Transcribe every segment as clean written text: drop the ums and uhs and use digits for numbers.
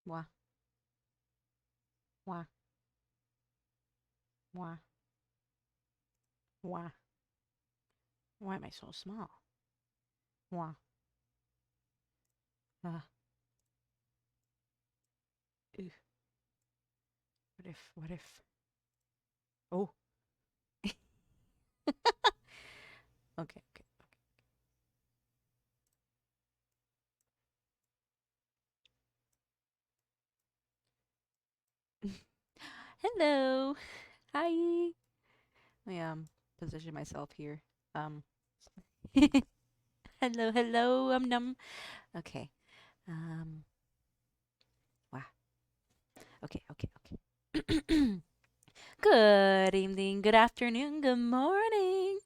Wah, wah, wah, wah. Why am I so small? Wah, uh, ew. What if? Oh, okay, okay. Hello. Hi. Let me position myself here. Um. Hello, hello. Num. Okay. Um. Wow. Okay, okay, okay. Good evening, good afternoon, good morning.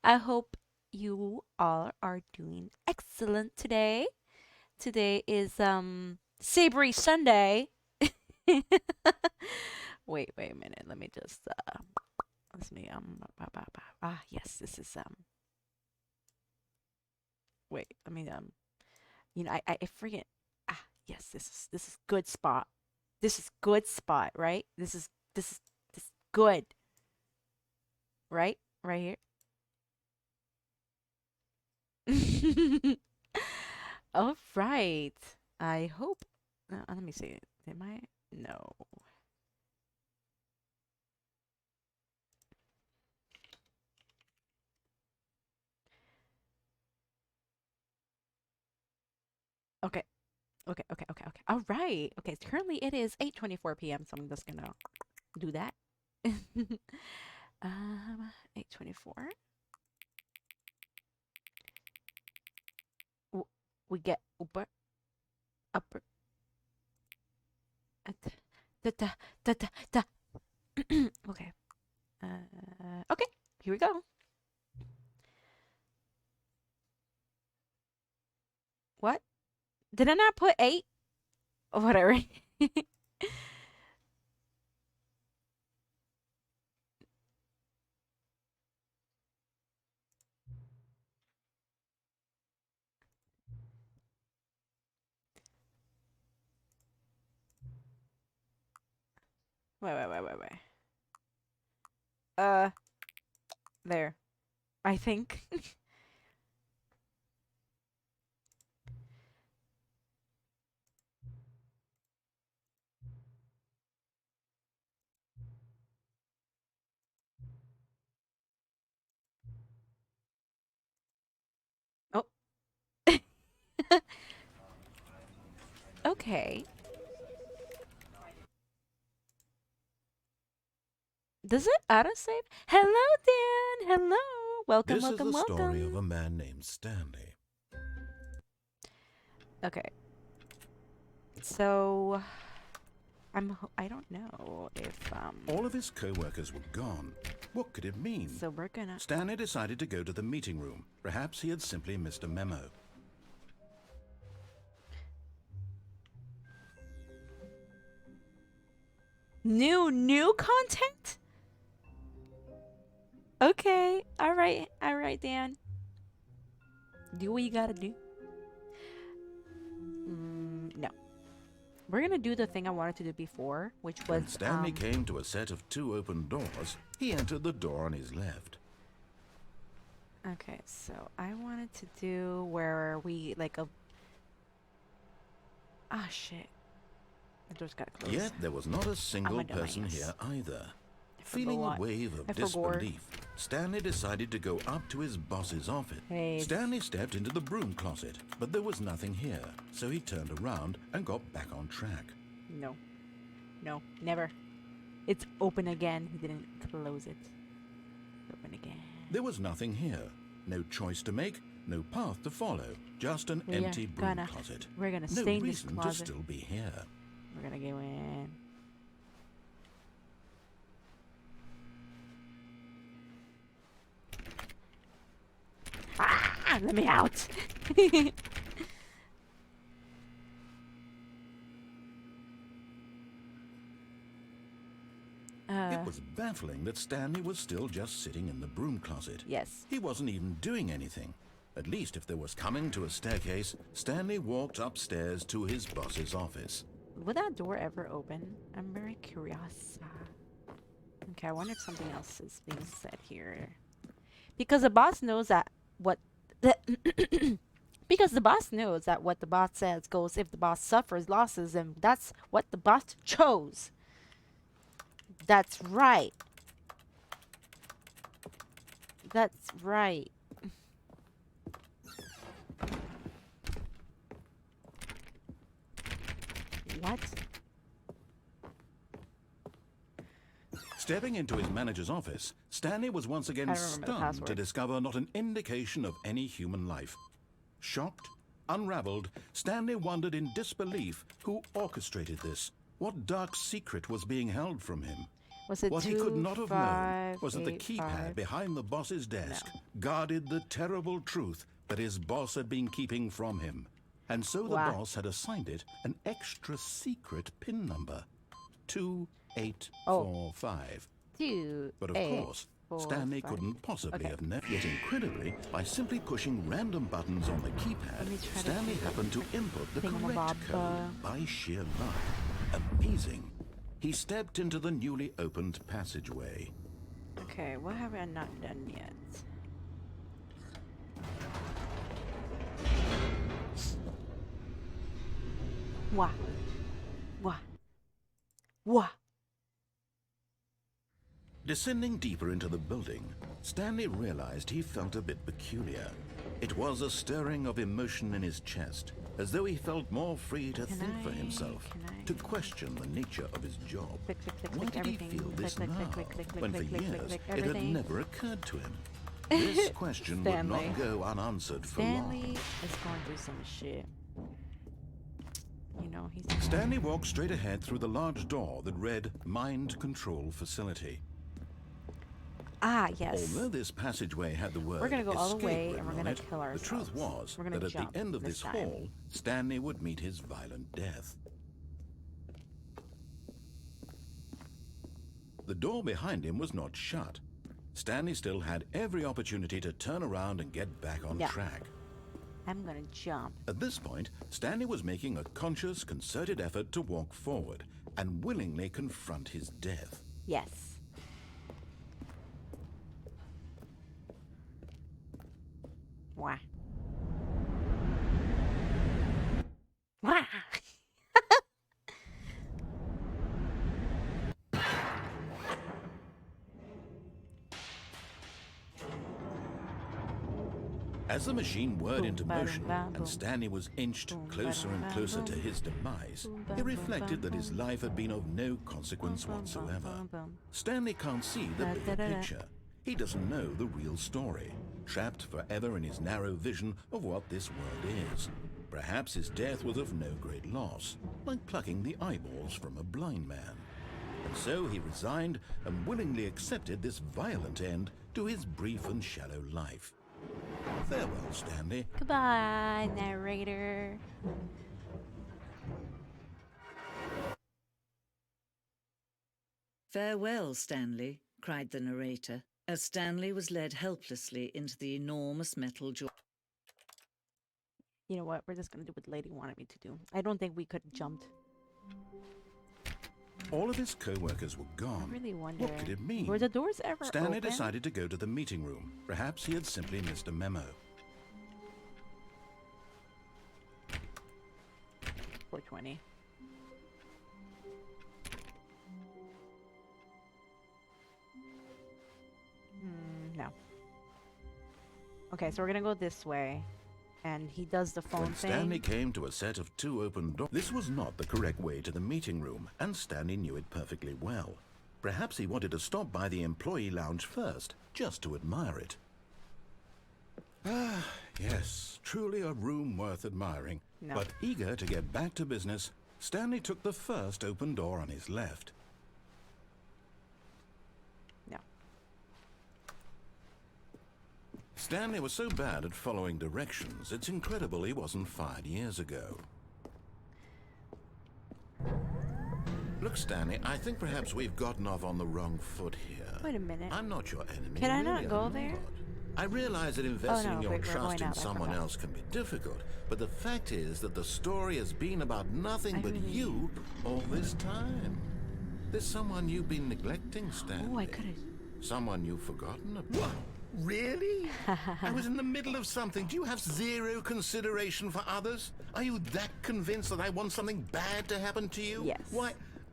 I hope you all are doing excellent today. Today is Savory Sunday. Wait a minute. Let me just let me yes, this is wait, let me I forget. Yes, this is good spot. This is good spot, right? This is good, right? Right here. All right. I hope. Let me see. Am I? No. Okay. Okay. Okay. Okay. Okay. All right. Okay. Currently, it is 8:24 p.m. So I'm just gonna do that. 8:24. We get upper upper. uh, Da, da, da, da, da. Okay. Okay. Here we go. What? Did I not put eight? Or whatever. Wait. Uh, there. I think. Oh. Okay. Does it autosave? Hello, Dan. Hello. Welcome, This is welcome, the story of welcome. a man named Stanley. Okay. So I don't know if All of his co-workers were gone. What could it mean? so we're gonna Stanley decided to go to the meeting room. Perhaps he had simply missed a memo. new content? Okay. All right. All right, Dan. Do what you gotta do. No. We're gonna do the thing I wanted to do before, which was When Stanley came to a set of two open doors, he entered the door on his left. okay, so I wanted to do where we like a shit. The door's gotta close. Yet there was not a I'm single a person dumbass. here either. I forgot Feeling a what. wave of I forgot. disbelief, Stanley decided to go up to his boss's office. Hey. Stanley stepped into the broom closet, but there was nothing here, so he turned around and got back on track. No. No. Never. It's open again. He didn't close it. Open again. There was nothing here. No choice to make, no path to follow, just an empty broom closet. We're gonna No stay in this reason to closet. still be here. We're gonna go in. Let me out. It was baffling that Stanley was still just sitting in the broom closet. Yes. He wasn't even doing anything. At least if there was coming to a staircase, Stanley walked upstairs to his boss's office. Would that door ever open? I'm very curious. Okay, I wonder if something else is being said here. Because the boss knows that what the because the boss knows that what the boss says goes if the boss suffers losses, and that's what the boss chose. That's right. That's right. What? Stepping into his manager's office, Stanley was once again I don't remember the stunned password. to discover not an indication of any human life. Shocked, unraveled, Stanley wondered in disbelief who orchestrated this. What dark secret was being held from him? Was it What he could not have known was that the 2585? keypad behind the boss's desk guarded the terrible truth that his boss had been keeping from him. And so the Wow. boss had assigned it an extra secret PIN number, 2845. But of course, Stanley couldn't possibly have known. Yet incredibly, by simply pushing random buttons on the Let me keypad, try to Stanley happened to input the correct thingamabob, code by sheer luck. Amazing. He stepped into the newly opened passageway. Okay, what have I not done yet? Wah. Wah. Wah. Descending deeper into the building, Stanley realized he felt a bit peculiar. It was a stirring of emotion in his chest, as though he felt more free to think for himself, to question the nature of his job. Click, click, click, Why click, did he everything. feel this Click, click, now, click, click, click, when for click, click, years click, it had everything. never occurred to him? This question would Stanley. not go unanswered for Stanley long. is going through some shit. You know, he's... Stanley walked straight ahead through the large door that read Mind Control Facility. Ah, yes. Although this passageway had the word We're gonna go all the escape way, written and we're on gonna it, kill the truth ourselves. was We're gonna that at jump the end of this this time. hall, Stanley would meet his violent death. The door behind him was not shut. Stanley still had every opportunity to turn around and get back on track. I'm gonna jump. At this point, Stanley was making a conscious, concerted effort to walk forward and willingly confront his death. Yes. Wah. Wah. As the machine whirred Boom, into ba-dum, motion bam, boom. and Stanley was inched Boom, closer ba-dum, and bam, closer to boom. his demise, Boom, he bam, reflected boom, that his boom. life had been of no consequence Boom, boom, whatsoever. boom, boom. Stanley can't see the bigger Da-da-da-da. picture. He doesn't know the real story, trapped forever in his narrow vision of what this world is. Perhaps his death was of no great loss, like plucking the eyeballs from a blind man. And so he resigned and willingly accepted this violent end to his brief and shallow life. Farewell, Stanley. Goodbye, narrator. "Farewell, Stanley," cried the narrator, as Stanley was led helplessly into the enormous metal jaw. You know what? We're just gonna do what the lady wanted me to do. I don't think we could have jumped. All of his co-workers were I gone. really wonder. What could it mean? Were the doors ever Stanley open? decided to go to the meeting room. Perhaps he had simply missed a memo. 420. No. Okay, so we're gonna go this way. And he does the phone When thing. Stanley came to a set of two open doors, this was not the correct way to the meeting room, and Stanley knew it perfectly well. Perhaps he wanted to stop by the employee lounge first, just to admire it. Ah, yes, truly a room worth admiring. No. But eager to get back to business, Stanley took the first open door on his left. No. Stanley was so bad at following directions, it's incredible he wasn't fired years ago. Look, Stanley, I think perhaps we've gotten off on the wrong foot here. Wait a minute. I'm not your enemy. Can I really, not go I'm there? not. I realize that investing no, your we're trust going in out, I someone forgot. else can be difficult, but the fact is that the story has been about nothing but you all this time. There's someone you've been neglecting, Stanley. Oh, I could have. Someone you've forgotten about. What? Really? I was in the middle of something. Do you have zero consideration for others? Are you that convinced that I want something bad to happen to you? Yes. Why,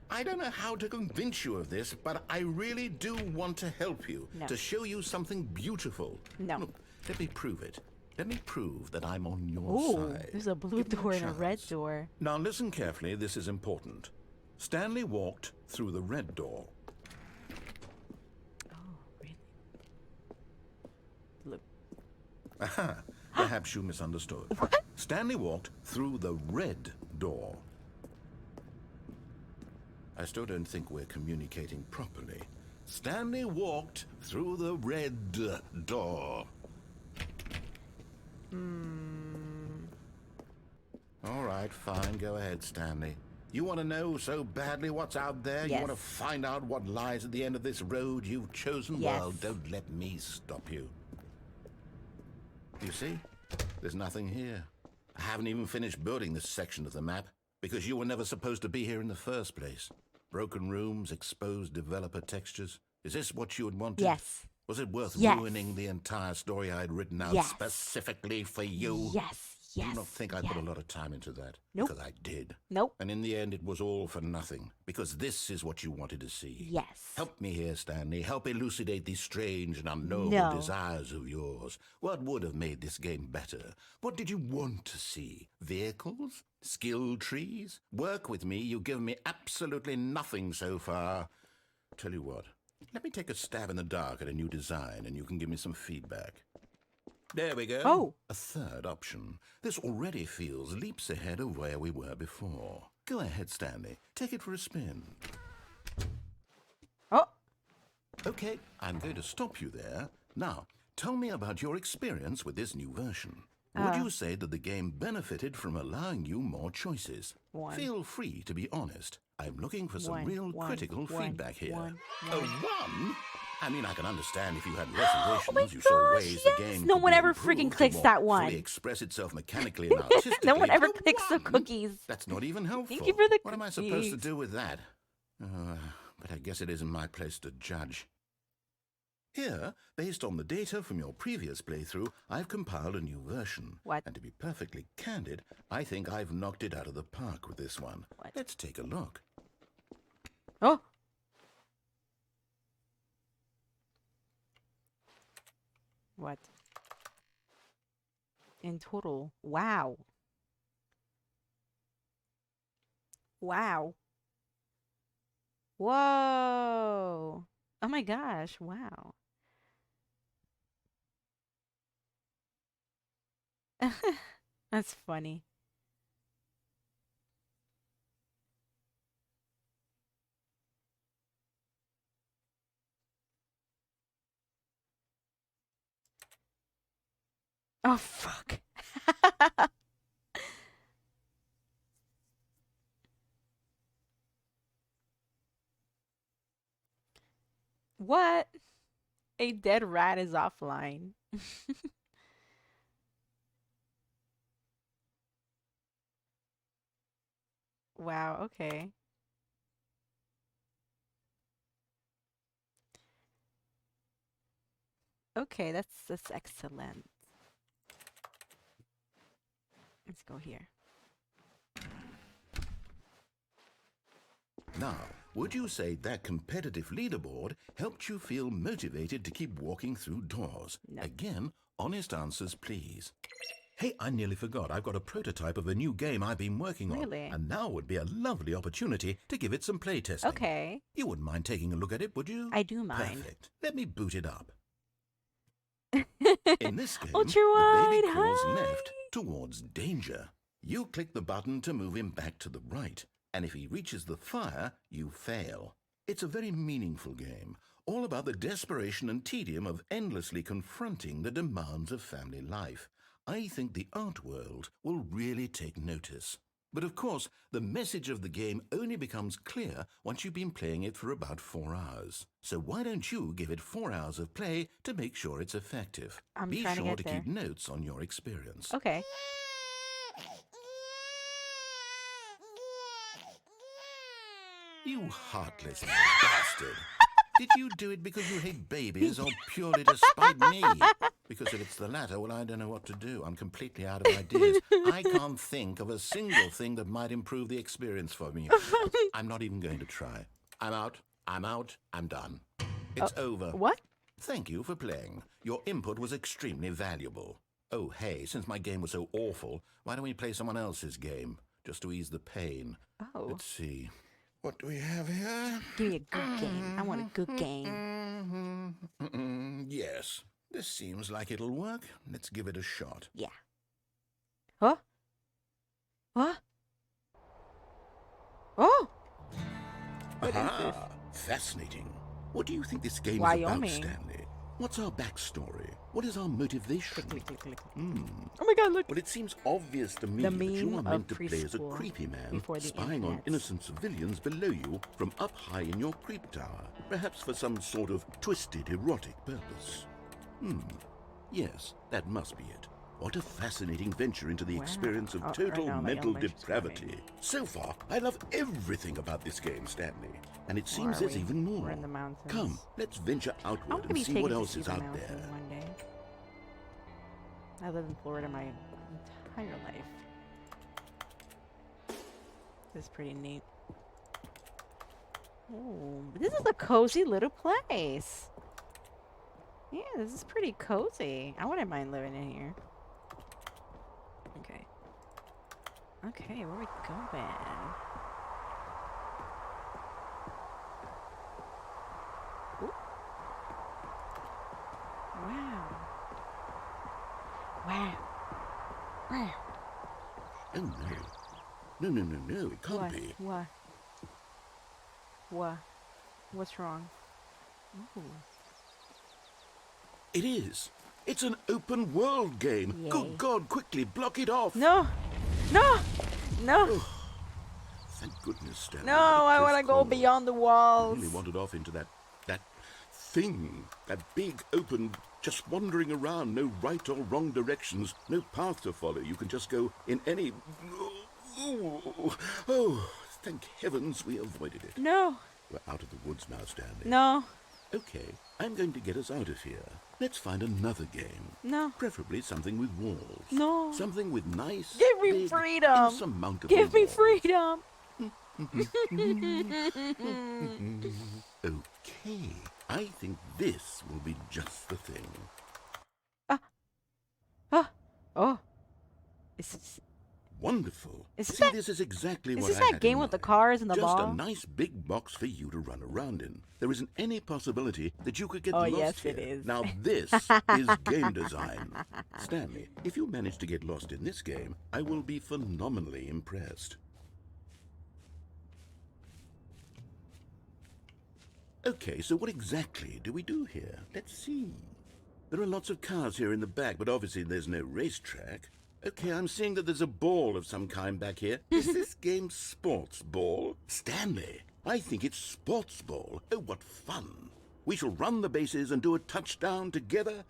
I don't know how to convince you of this, but I really do want to help you. No. To show you something beautiful. No. Look, let me prove it. Let me prove that I'm on your Oh, side. there's a blue Give me door and a red chance. door. Now listen carefully, this is important. Stanley walked through the red door. Oh, really? Blue. Aha, perhaps you misunderstood. What? Stanley walked through the red door. I still don't think we're communicating properly. Stanley walked through the red door. All right, fine. Go ahead, Stanley. You want to know so badly what's out there? Yes. You want to find out what lies at the end of this road you've chosen? Yes. Well, don't let me stop you. You see? There's nothing here. I haven't even finished building this section of the map because you were never supposed to be here in the first place. Broken rooms, exposed developer textures. Is this what you had wanted? Yes. Was it worth Yes. ruining the entire story I had written out Yes. specifically for you? Yes. Do Yes. you not think I yes. put a lot of time into that? Nope. Because I did. Nope. And in the end, it was all for nothing. Because this is what you wanted to see. Yes. Help me here, Stanley. Help elucidate these strange and unknowable No. desires of yours. What would have made this game better? What did you want to see? Vehicles? Skill trees? Work with me. You've given me absolutely nothing so far. Tell you what. Let me take a stab in the dark at a new design, and you can give me some feedback. There we go. Oh. A third option. This already feels leaps ahead of where we were before. Go ahead, Stanley. Take it for a spin. Oh. Okay, I'm going to stop you there. Now, tell me about your experience with this new version. Would you say that the game benefited from allowing you more choices? 1. Feel free to be honest. I'm looking for some 1, real 1, critical 1, feedback here. 1, A 1? I mean, I can understand if you had reservations. Oh my you saw gosh, ways yes! the game No could one be ever improved freaking to clicks more that one. fully express itself mechanically and artistically. No one ever But a clicks the 1? cookies. That's not even helpful. Thank you for the What am I supposed to cookies. do with that? But I guess it isn't my place to judge. Here, based on the data from your previous playthrough, I've compiled a new version. What? And to be perfectly candid, I think I've knocked it out of the park with this one. What? Let's take a look. Oh. What? In total. Wow. Wow. Whoa. Oh my gosh. Wow. That's funny. Oh, fuck. What? A dead rat is offline. Wow, okay. Okay, that's excellent. Let's go here. Now, would you say that competitive leaderboard helped you feel motivated to keep walking through doors? No. Again, honest answers, please. Hey, I nearly forgot. I've got a prototype of a new game I've been working on. Really? And now would be a lovely opportunity to give it some playtesting. Okay. You wouldn't mind taking a look at it, would you? I do mind. Perfect. Let me boot it up. In this game, Ultra the baby wide, crawls hi. left towards danger. You click the button to move him back to the right, and if he reaches the fire, you fail. It's a very meaningful game, all about the desperation and tedium of endlessly confronting the demands of family life. I think the art world will really take notice. But of course, the message of the game only becomes clear once you've been playing it for about 4 hours. So why don't you give it 4 hours of play to make sure it's effective? I'm Be trying to sure get to there. keep notes on your experience. Okay. You heartless bastard. Did you do it because you hate babies or purely to spite me? Because if it's the latter, well, I don't know what to do. I'm completely out of ideas. I can't think of a single thing that might improve the experience for me. I'm not even going to try. I'm out. I'm done. It's over. What? Thank you for playing. Your input was extremely valuable. Oh, hey, since my game was so awful, why don't we play someone else's game? Just to ease the pain. Oh. Let's see. What do we have here? Give me a good game. I want a good game. Yes, this seems like it'll work. Let's give it a shot. Yeah. Huh? What? Oh! What is this? Aha! Fascinating. What do you think this game is Wyoming. about, Stanley? What's our backstory? What is our motivation? Click, click, click, click. Hmm. Oh my god, look! Well, it seems obvious to me The that you meme are meant of to play as a preschool creepy man, before the spying on internets. innocent civilians below you from up high in your creep tower, perhaps for some sort of twisted erotic purpose. Yes, that must be it. What a fascinating venture into the Wow. experience of Oh, total right now, my mental elevation's depravity. coming. So far, I love everything about this game, Stanley. And it Where seems are there's we? even more. We're in the mountains. Come, let's venture I outward want to and be see taken what to else see is the out mountains there. one day. I lived in Florida my entire life. This is pretty neat. Oh, this is a cozy little place. Yeah, this is pretty cozy. I wouldn't mind living in here. Okay. Okay, where are we going? Ooh. Wow. Wow. Wow. Oh, no. No, it can't What? be. What? What? What's wrong? Ooh. It is. It's an open world game. Yay. Good God, quickly, block it off. No! No! No! Thank goodness, Stanley. No, what a I close want to go call. beyond the I walls. really wandered off into that thing. That big, open, just wandering around. No right or wrong directions. No path to follow. You can just go in any... Oh, thank heavens we avoided it. No. We're out of the woods now, Stanley. No. Okay, I'm going to get us out of here. Let's find another game. No. Preferably something with walls. No. Something with nice, Give me big, freedom. insurmountable Give me walls. freedom. Okay, I think this will be just the thing. Oh. Is Wonderful. Is this See, that- this is exactly this what I that had game in with the mind. cars and the just ball? a nice big box for you to run around in. There isn't any possibility that you could get Oh, lost yes, here. it is. Now this is game design. Stanley, if you manage to get lost in this game, I will be phenomenally impressed. Okay, so what exactly do we do here? Let's see. There are lots of cars here in the back, but obviously there's no racetrack. Okay, I'm seeing that there's a ball of some kind back here. Is this game sports ball? Stanley, I think it's sports ball. Oh, what fun. We shall run the bases and do a touchdown together?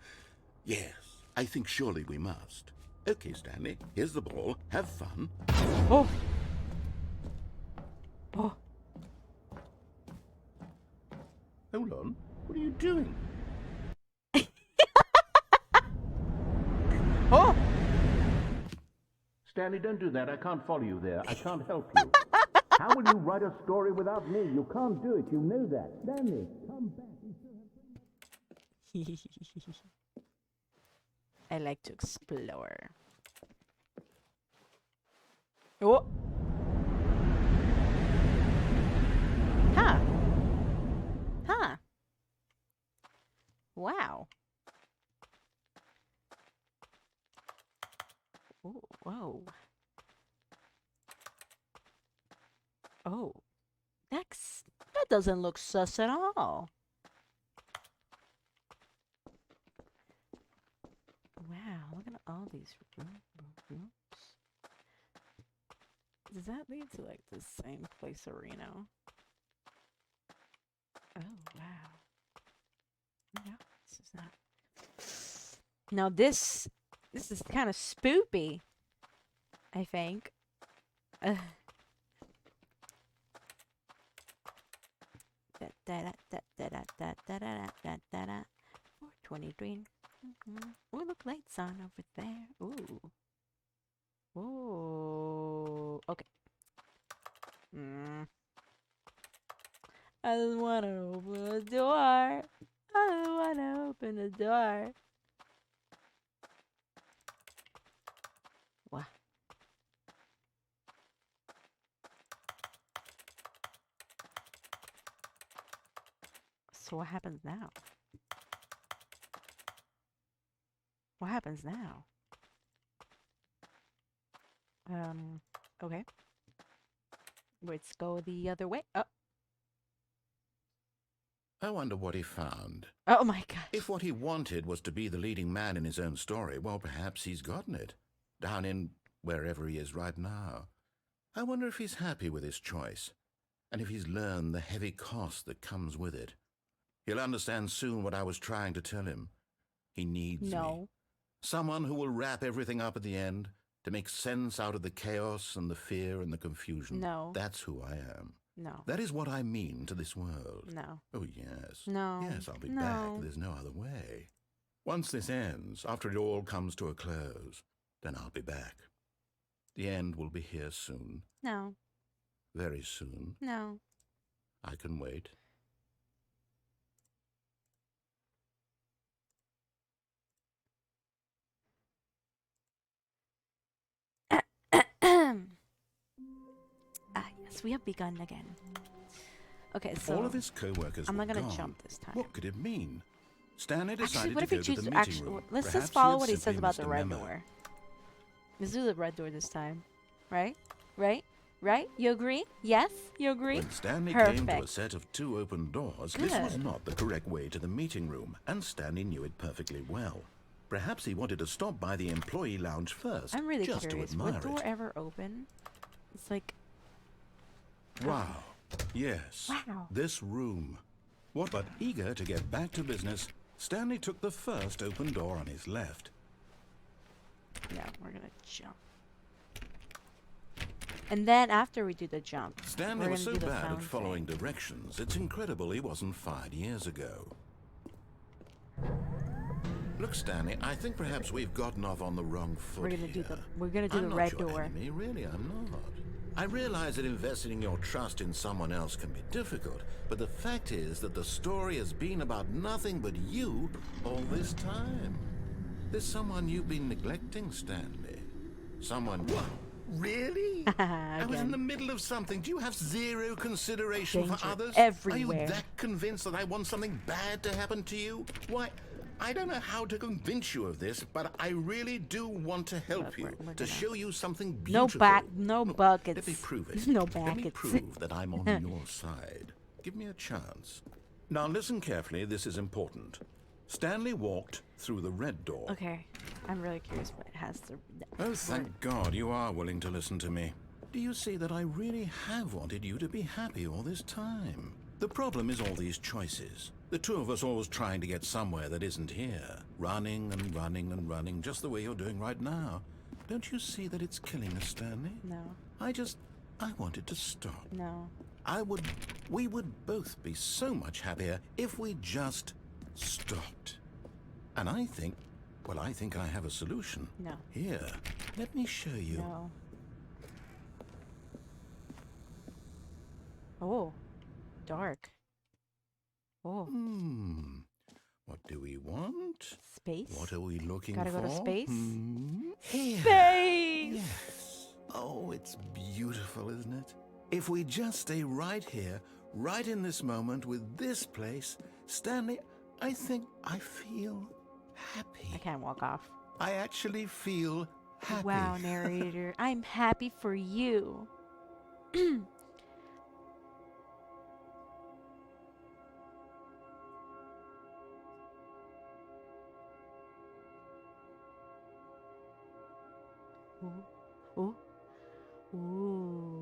Yes, I think surely we must. Okay, Stanley, here's the ball. Have fun. Oh. Oh. Hold on. What are you doing? Oh. Stanley, don't do that. I can't follow you there. I can't help you. How will you write a story without me? You can't do it. You know that. Stanley, come back. I like to explore. Oh. Huh. Huh. Wow. Ooh, whoa. Oh. That doesn't look sus at all. Wow, look at all these rooms. Does that lead to like the same place that Reno? Oh wow. No, this is not. Now this is kind of spoopy. I think. Da, da, da, da, da, da, da, da, da, da, da. 423. Ooh, look, lights on over there. Ooh. Ooh. Okay. I just want to open the door. I just want to open the door. What? So what happens now? What happens now? Okay. Let's go the other way. Oh. I wonder what he found. Oh my gosh. If what he wanted was to be the leading man in his own story, well, perhaps he's gotten it. Down in wherever he is right now. I wonder if he's happy with his choice, and if he's learned the heavy cost that comes with it. He'll understand soon what I was trying to tell him. He needs me. Someone who will wrap everything up at the end, to make sense out of the chaos and the fear and the confusion. No. That's who I am. No. That is what I mean to this world. No. Oh, yes. No. Yes, I'll be back. There's no other way. Once this ends, after it all comes to a close, then I'll be back. The end will be here soon. No. Very soon. No. I can wait. Yes, we have begun again. Okay, so all of his co-workers I'm not were gonna gone. jump this time. What could it mean? Stanley decided Actually, what if to he go to chooses the to meeting room. let's Perhaps just follow had what he says simply about missed the a red memo. door. Let's do the red door this time. Right? Right? Right? You agree? Yes? You agree? When Stanley came to a Perfect. set of 2 open doors, this was Good. not the correct way to the meeting room, and Stanley knew it perfectly well. Perhaps he wanted to stop by the employee lounge first, I'm really just curious. to admire Would door it. ever open? It's like, Wow. Yes. Wow. This room. What? But eager to get back to business, Stanley took the first open door on his left. no, we're gonna jump. And then after we do the jump, Stanley we're was so gonna do the bad at fountain. following directions, it's incredible he wasn't fired years ago. Look, Stanley, I think perhaps we've gotten off on the wrong foot We're gonna do here. the I'm not red your door. enemy, really, I'm not. I realize that investing your trust in someone else can be difficult, but the fact is that the story has been about nothing but you all this time. There's someone you've been neglecting, Stanley. Someone... What? Really? I was in the middle of something. Do you have zero consideration for Danger others? everywhere. Are you that convinced that I want something bad to happen to you? Why, I don't know how to convince you of this, but I really do want to help you, we're to gonna- show you something No beautiful. no Look, buckets. Let me prove it. No Let me buckets. prove that I'm on your side. Give me a chance. Now listen carefully, this is important. Stanley walked through the red door. Okay, I'm really curious what it has to. Oh, thank God you are willing to listen to me. Do you see that I really have wanted you to be happy all this time? The problem is all these choices. The two of us always trying to get somewhere that isn't here. Running and running and running, just the way you're doing right now. Don't you see that it's killing us, Stanley? No, I wanted to stop. no. We would both be so much happier if we just stopped. And I think I have a solution. No. Here, let me show you. No. Oh, dark. Oh, What do we want? space. What are we looking Gotta for? go to space. Here. Space. Yes. Oh, it's beautiful, isn't it? If we just stay right here, right in this moment with this place, Stanley, I think I feel happy. I can't walk off. I actually feel happy. Wow, narrator, I'm happy for you. Ooh. Ooh. Ooh.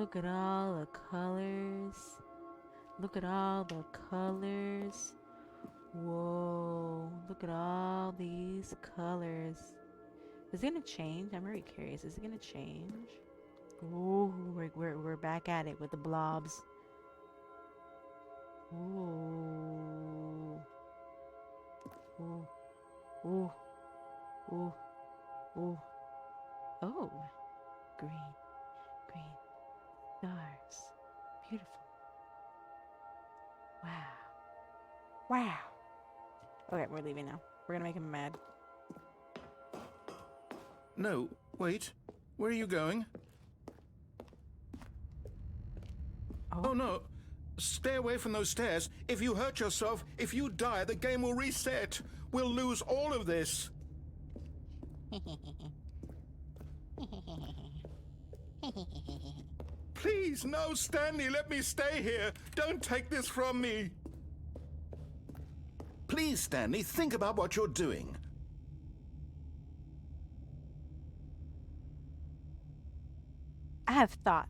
Look at all the colors. Look at all the colors. Whoa. Look at all these colors. Is it gonna change? I'm very curious. Is it gonna change? Ooh, we're back at it with the blobs. Ooh. Ooh. Ooh. Ooh. Ooh. Oh. Green. Green. Stars. Beautiful. Wow. Wow. Okay, we're leaving now. We're gonna make him mad. No, wait. Where are you going? Oh no. Stay away from those stairs. If you hurt yourself, if you die, the game will reset. We'll lose all of this. Please, no, Stanley, let me stay here. Don't take this from me. Please, Stanley, think about what you're doing. I have thought.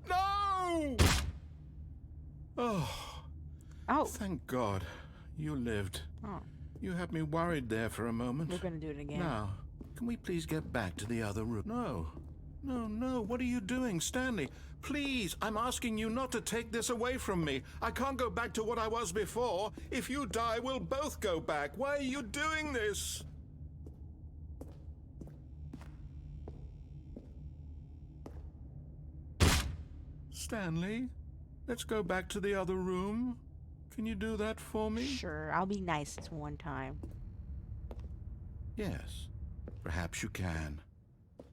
No! Oh, Oh. thank God. You lived. Oh. You had me worried there for a moment. We're gonna do it again. Now, can we please get back to the other room? No. No, no. What are you doing, Stanley? Please, I'm asking you not to take this away from me. I can't go back to what I was before. If you die, we'll both go back. Why are you doing this? Stanley, let's go back to the other room. Can you do that for me? Sure, I'll be nice this one time. Yes, perhaps you can.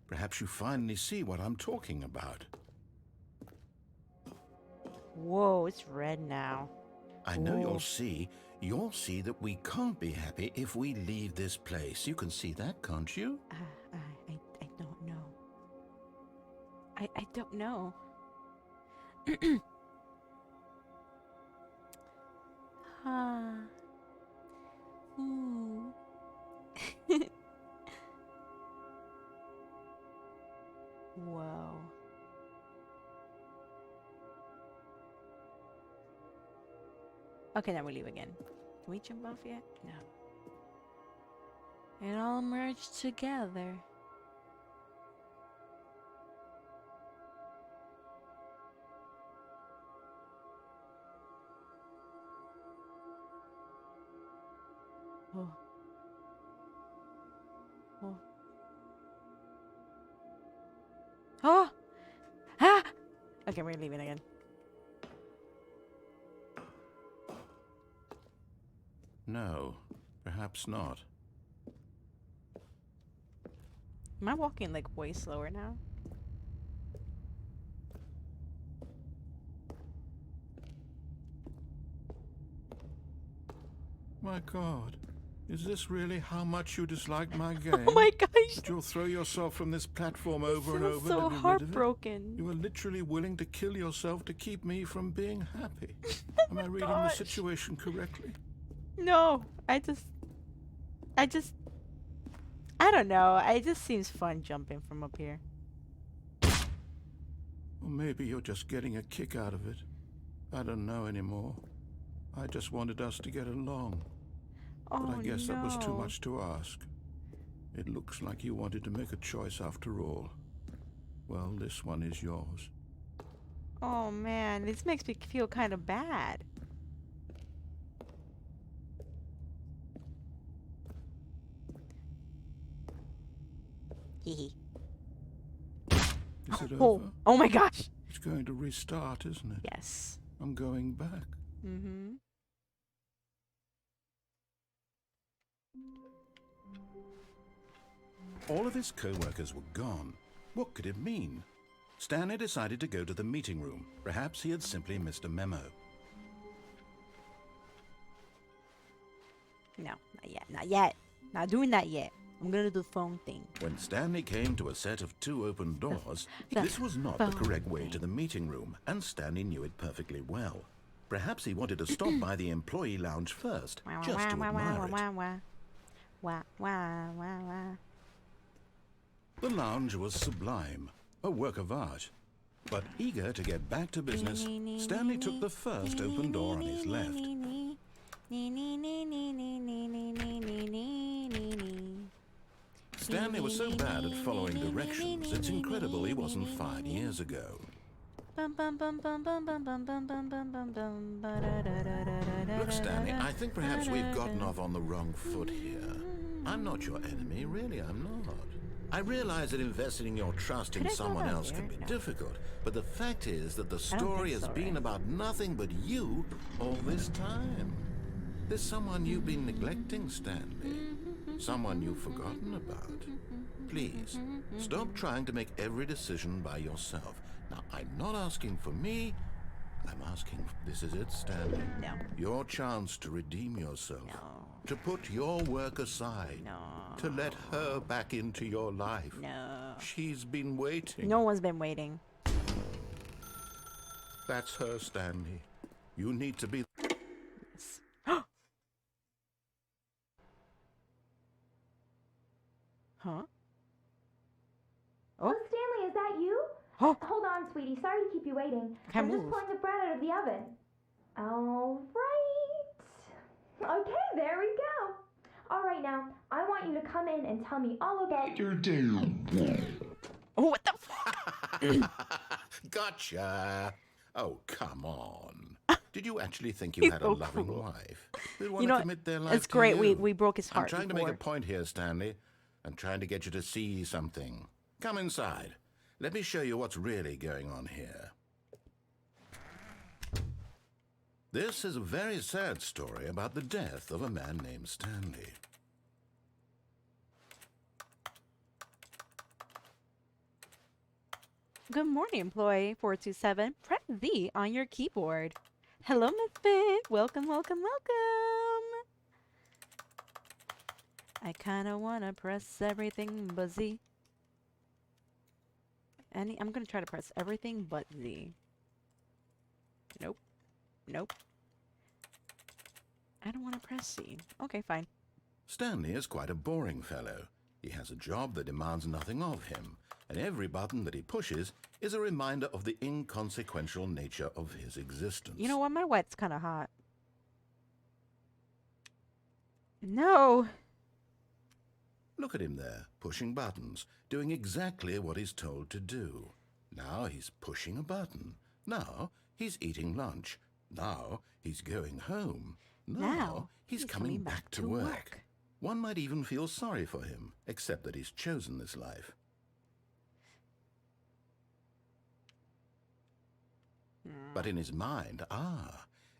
Perhaps you finally see what I'm talking about. Whoa, it's red now. I know Whoa. you'll see that we can't be happy if we leave this place. You can see that, can't you? I don't know. I don't know. Ooh. Whoa. Okay, now we leave again. Can we jump off yet? No. It all merged together. Oh. Oh. Oh! Ah! Okay, we're leaving again. No, perhaps not. Am I walking like way slower now? My God, is this really how much you dislike my game? Oh my gosh! That you'll throw yourself from this platform over and Sounds over so to be rid of it? heartbroken. You are literally willing to kill yourself to keep me from being happy. Am I reading gosh. the situation correctly? No, I don't know. It just seems fun jumping from up here. Or maybe you're just getting a kick out of it. I don't know anymore. I just wanted us to get along. Oh, But I guess that was too no. much to ask. It looks like you wanted to make a choice after all. Well, this one is yours. Oh man, this makes me feel kind of bad. Hee Is it Oh, over? oh my gosh. It's going to restart, isn't it? Yes. I'm going back. Mm-hmm. All of his co-workers were gone. What could it mean? Stanley decided to go to the meeting room. Perhaps he had simply missed a memo. No, not yet. Not yet. Not doing that yet. I'm gonna do the phone thing. When Stanley came to a set of 2 open doors, the this was not the phone correct way thing. to the meeting room, and Stanley knew it perfectly well. Perhaps he wanted to stop by the employee lounge first, just to admire it. The lounge was sublime, a work of art. But eager to get back to business, Stanley took the first open door on his left. Stanley was so bad at following directions, it's incredible he wasn't 5 years ago. Look, Stanley, I think perhaps we've gotten off on the wrong foot here. I'm not your enemy, really, I'm not. I realize that investing your trust in someone else can be difficult, but the fact is that the story has been about nothing but you all this time. There's someone you've been neglecting, Stanley. Someone you've forgotten about. Please, stop trying to make every decision by yourself. Now, I'm not asking for me. I'm asking, this is it, Stanley. No. Your chance to redeem yourself. No. To put your work aside. No. To let her back into your life. No. She's been waiting. No one's been waiting. That's her, Stanley. You need to be... Huh? Oh, Stanley, is that you? Oh. Hold on, sweetie. Sorry to keep you waiting. Can't I'm just move. pulling the bread out of the oven. All right. Okay, there we go. All right, now, I want you to come in and tell me all about your day. Oh, what the Gotcha. Oh, come on. Did you actually think you had a so loving cruel. wife who'd want You to know, commit their life it's to great. you? We broke his heart I'm trying to before. make a point here, Stanley. I'm trying to get you to see something. Come inside. Let me show you what's really going on here. This is a very sad story about the death of a man named Stanley. Good morning, employee 427. Press Z on your keyboard. Hello, Misfit. Welcome, welcome, welcome. I kind of want to press everything but Z. I'm going to try to press everything but Z. Nope. Nope. I don't want to press C. Okay, fine. Stanley is quite a boring fellow. He has a job that demands nothing of him, and every button that he pushes is a reminder of the inconsequential nature of his existence. You know what? My wet's kind of hot. No. Look at him there, pushing buttons, doing exactly what he's told to do. Now he's pushing a button. Now he's eating lunch. Now he's going home. Now he's coming back to work. One might even feel sorry for him, except that he's chosen this life. But in his mind,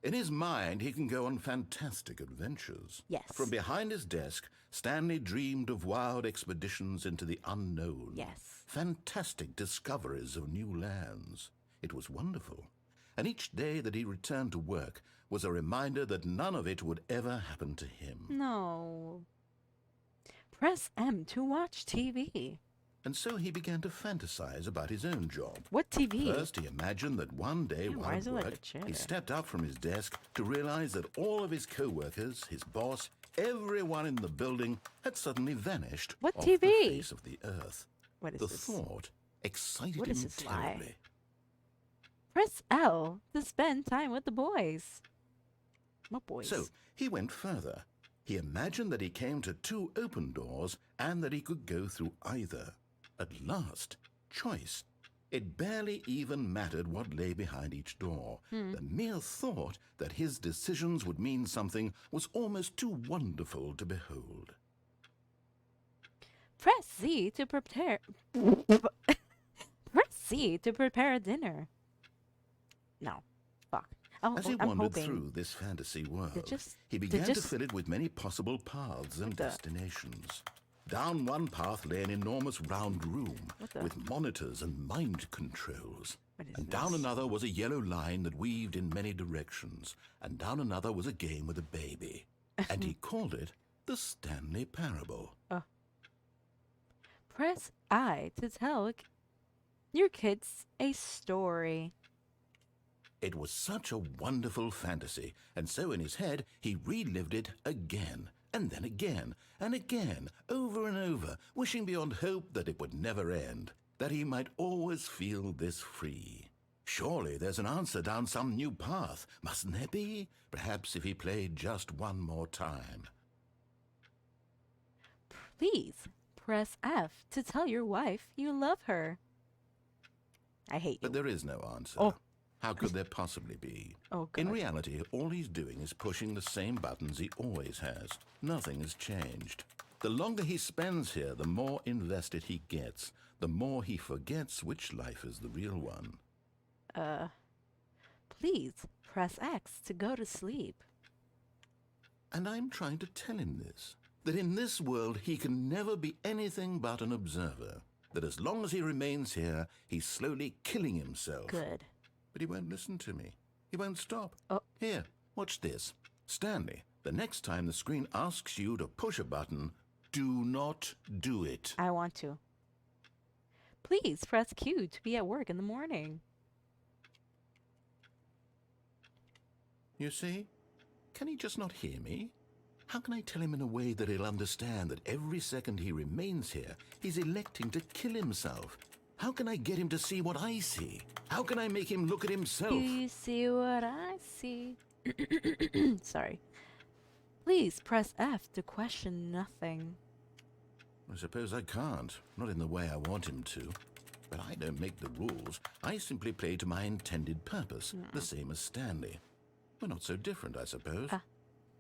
in his mind he can go on fantastic adventures. Yes. From behind his desk, Stanley dreamed of wild expeditions into the unknown. Yes. Fantastic discoveries of new lands. It was wonderful. And each day that he returned to work was a reminder that none of it would ever happen to him. No. Press M to watch TV. And so he began to fantasize about his own job. What TV? First, he imagined that one day Yeah, while why at is it like work, a chair? he stepped up from his desk to realize that all of his co-workers, his boss, everyone in the building had suddenly vanished What off TV? the face of the earth. What is The this? thought excited What him is this lie? terribly. Press L to spend time with the boys. What boys? So he went further. He imagined that he came to 2 open doors and that he could go through either. At last, choice. It barely even mattered what lay behind each door. The mere thought that his decisions would mean something was almost too wonderful to behold. Press Z to prepare. Press Z to prepare dinner. No. Fuck. As he I'm wandered hoping. through this fantasy world, he they began to just- fill it with many possible paths and What the- destinations. Down one path lay an enormous round room What the- with monitors and mind controls. What is And down this? another was a yellow line that weaved in many directions. And down another was a game with a baby. And he called it the Stanley Parable. Press I to tell your kids a story. It was such a wonderful fantasy, and so in his head he relived it again, and then again, and again, over and over, wishing beyond hope that it would never end, that he might always feel this free. Surely there's an answer down some new path, mustn't there be? Perhaps if he played just one more time. Please press F to tell your wife you love her. I hate you. But there is no answer. Oh. How could there possibly be? Oh, God. In reality, all he's doing is pushing the same buttons he always has. Nothing has changed. The longer he spends here, the more invested he gets, the more he forgets which life is the real one. Please press X to go to sleep. And I'm trying to tell him this, that in this world he can never be anything but an observer, that as long as he remains here, he's slowly killing himself. Good. But he won't listen to me. He won't stop. Oh. Here, watch this. Stanley, the next time the screen asks you to push a button, do not do it. I want to. Please press Q to be at work in the morning. You see? Can he just not hear me? How can I tell him in a way that he'll understand that every second he remains here, he's electing to kill himself? How can I get him to see what I see? How can I make him look at himself? Do you see what I see? Sorry. Please press F to question nothing. I suppose I can't. Not in the way I want him to. But I don't make the rules. I simply play to my intended purpose, the same as Stanley. We're not so different, I suppose.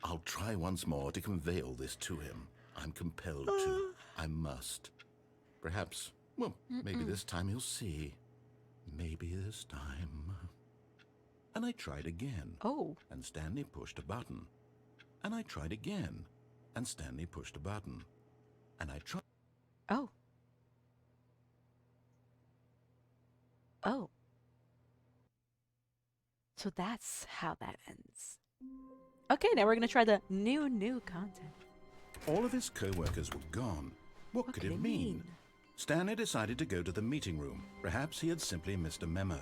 I'll try once more to convey all this to him. I'm compelled to. I must. Perhaps, well, maybe this time he'll see. Maybe this time. And I tried again. Oh. And Stanley pushed a button. And I tried again. And Stanley pushed a button. And I tried. Oh. Oh. So that's how that ends. Okay, now we're gonna try the new content. All of his co-workers were gone. What could it mean? Stanley decided to go to the meeting room. Perhaps he had simply missed a memo.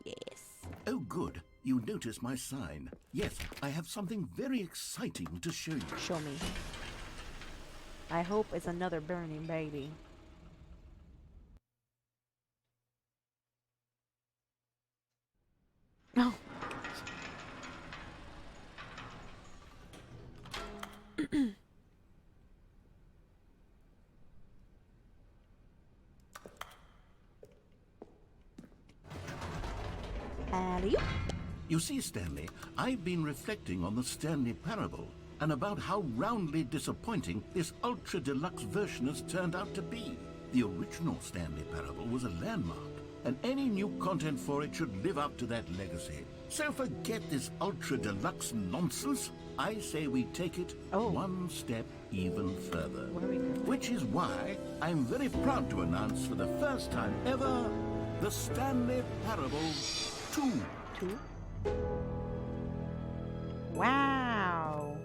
Yes. Oh, good. You noticed my sign. Yes, I have something very exciting to show you. Show me. I hope it's another burning baby. Oh. Alley. You see, Stanley, I've been reflecting on the Stanley Parable and about how roundly disappointing this ultra deluxe version has turned out to be. The original Stanley Parable was a landmark, and any new content for it should live up to that legacy. So forget this ultra deluxe nonsense. I say we take it one step even further. Where are we going? Which is why I'm very proud to announce for the first time ever the Stanley Parable 2. 2? Wow.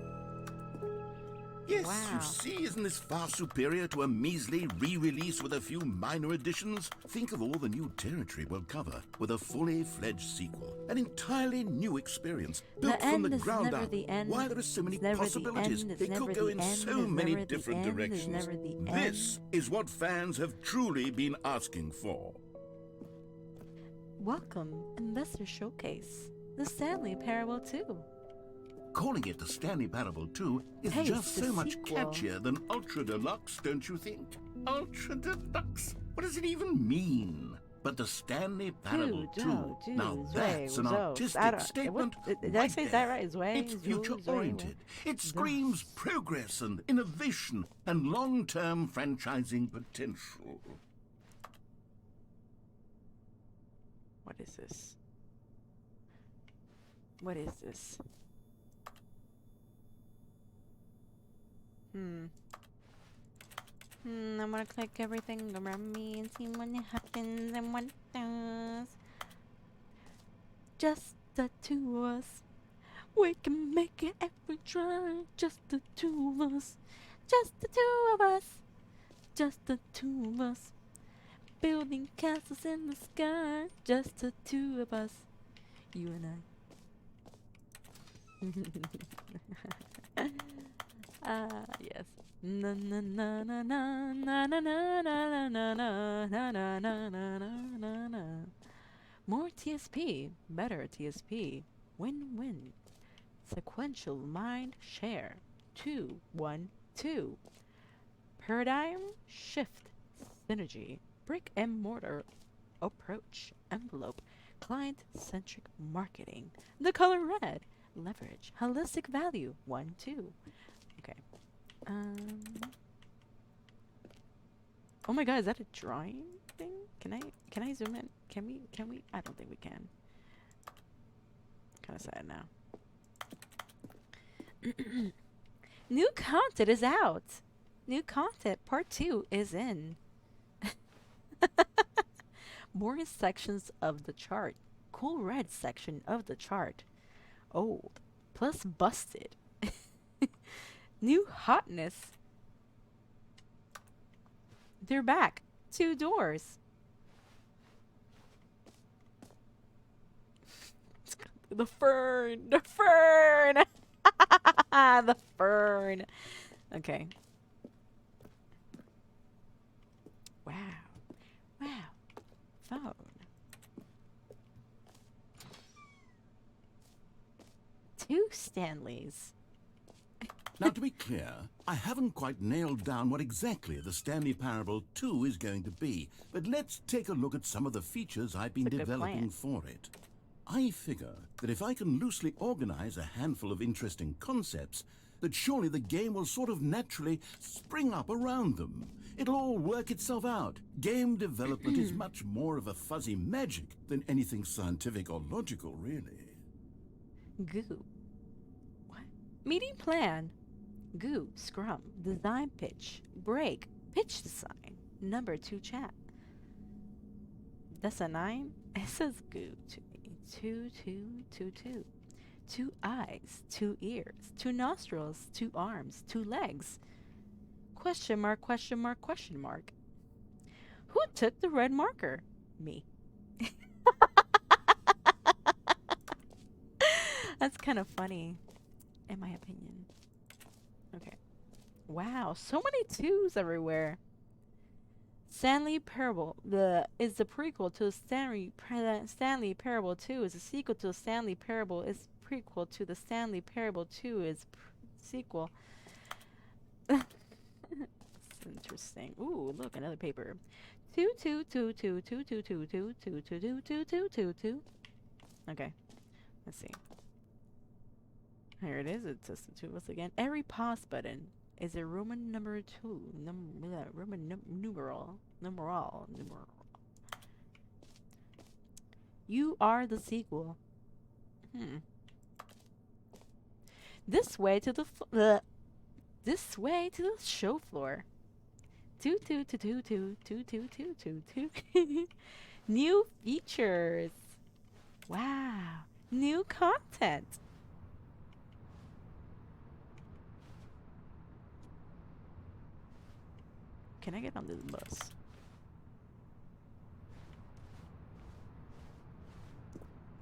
Yes, Wow. you see, isn't this far superior to a measly re-release with a few minor additions? Think of all the new territory we'll cover with a fully fledged sequel. An entirely new experience, built from the ground up. Why there are so many possibilities. It could go in so many different directions. This is what fans have truly been asking for. Welcome, Investor Showcase. The Stanley Parable 2. Calling it the Stanley Parable 2 is Hey, just it's the so much sequel. catchier than Ultra Deluxe, don't you think? Ultra Deluxe? What does it even mean? But the Stanley Parable 2, now that's an artistic statement. Did I say that right? It's future-oriented. It screams progress and innovation and long-term franchising potential. What is this? What is this? I'm gonna click everything around me and see what happens and what it does. Just the two of us. We can make it if we try. Just the two of us. Just the two of us. Just the two of us. Building castles in the sky. Just the two of us. You and I. Yes. Na na na na na na na na na na na na na na na na na. More TSP, better TSP. Win-win. Sequential mind share. 2, 1, 2. Paradigm shift. Synergy. Brick and mortar approach. Envelope. Client-centric marketing. The color red. Leverage. Holistic value. 1, 2. Okay. Oh my god, is that a drawing thing? Can I zoom in? Can we? I don't think we can. Kinda sad now. New content is out. New content part 2 is in. More sections of the chart. Cool red section of the chart. Old plus busted. New hotness. They're back. 2 doors. The fern. The fern. The fern. Okay. Wow. Wow. Phone. Two Stanleys. Now, to be clear, I haven't quite nailed down what exactly the Stanley Parable 2 is going to be, but let's take a look at some of the features I've been That's a good developing plan. for it. I figure that if I can loosely organize a handful of interesting concepts, that surely the game will sort of naturally spring up around them. It'll all work itself out. Game development is much more of a fuzzy magic than anything scientific or logical, really. Goo. What? Meeting plan. Goo. Scrum. Design pitch. Break. Pitch design. Number 2 chat. That's a 9? It says goo to me. 2, 2, 2, 2. 2 eyes. 2 ears. 2 nostrils. 2 arms. 2 legs. Question mark, question mark, question mark. Who took the red marker? Me. That's kind of funny, in my opinion. Okay. Wow, so many 2s everywhere. Stanley Parable is the prequel to Stanley Parable 2 is a sequel to Stanley Parable is prequel to the Stanley Parable 2 is sequel. It's interesting. Ooh, look, another paper. 2 2 2 2 2 2 2 2 2 2 2 2 2 2 2. Okay, let's see. Here it is. It says the 2 once again. Every pause button is a Roman number 2. Roman numeral. You are the sequel. This way to the show floor. 2 2 2 2 2 2 2 2 2 2. New features. Wow. New content. Can I get on this bus?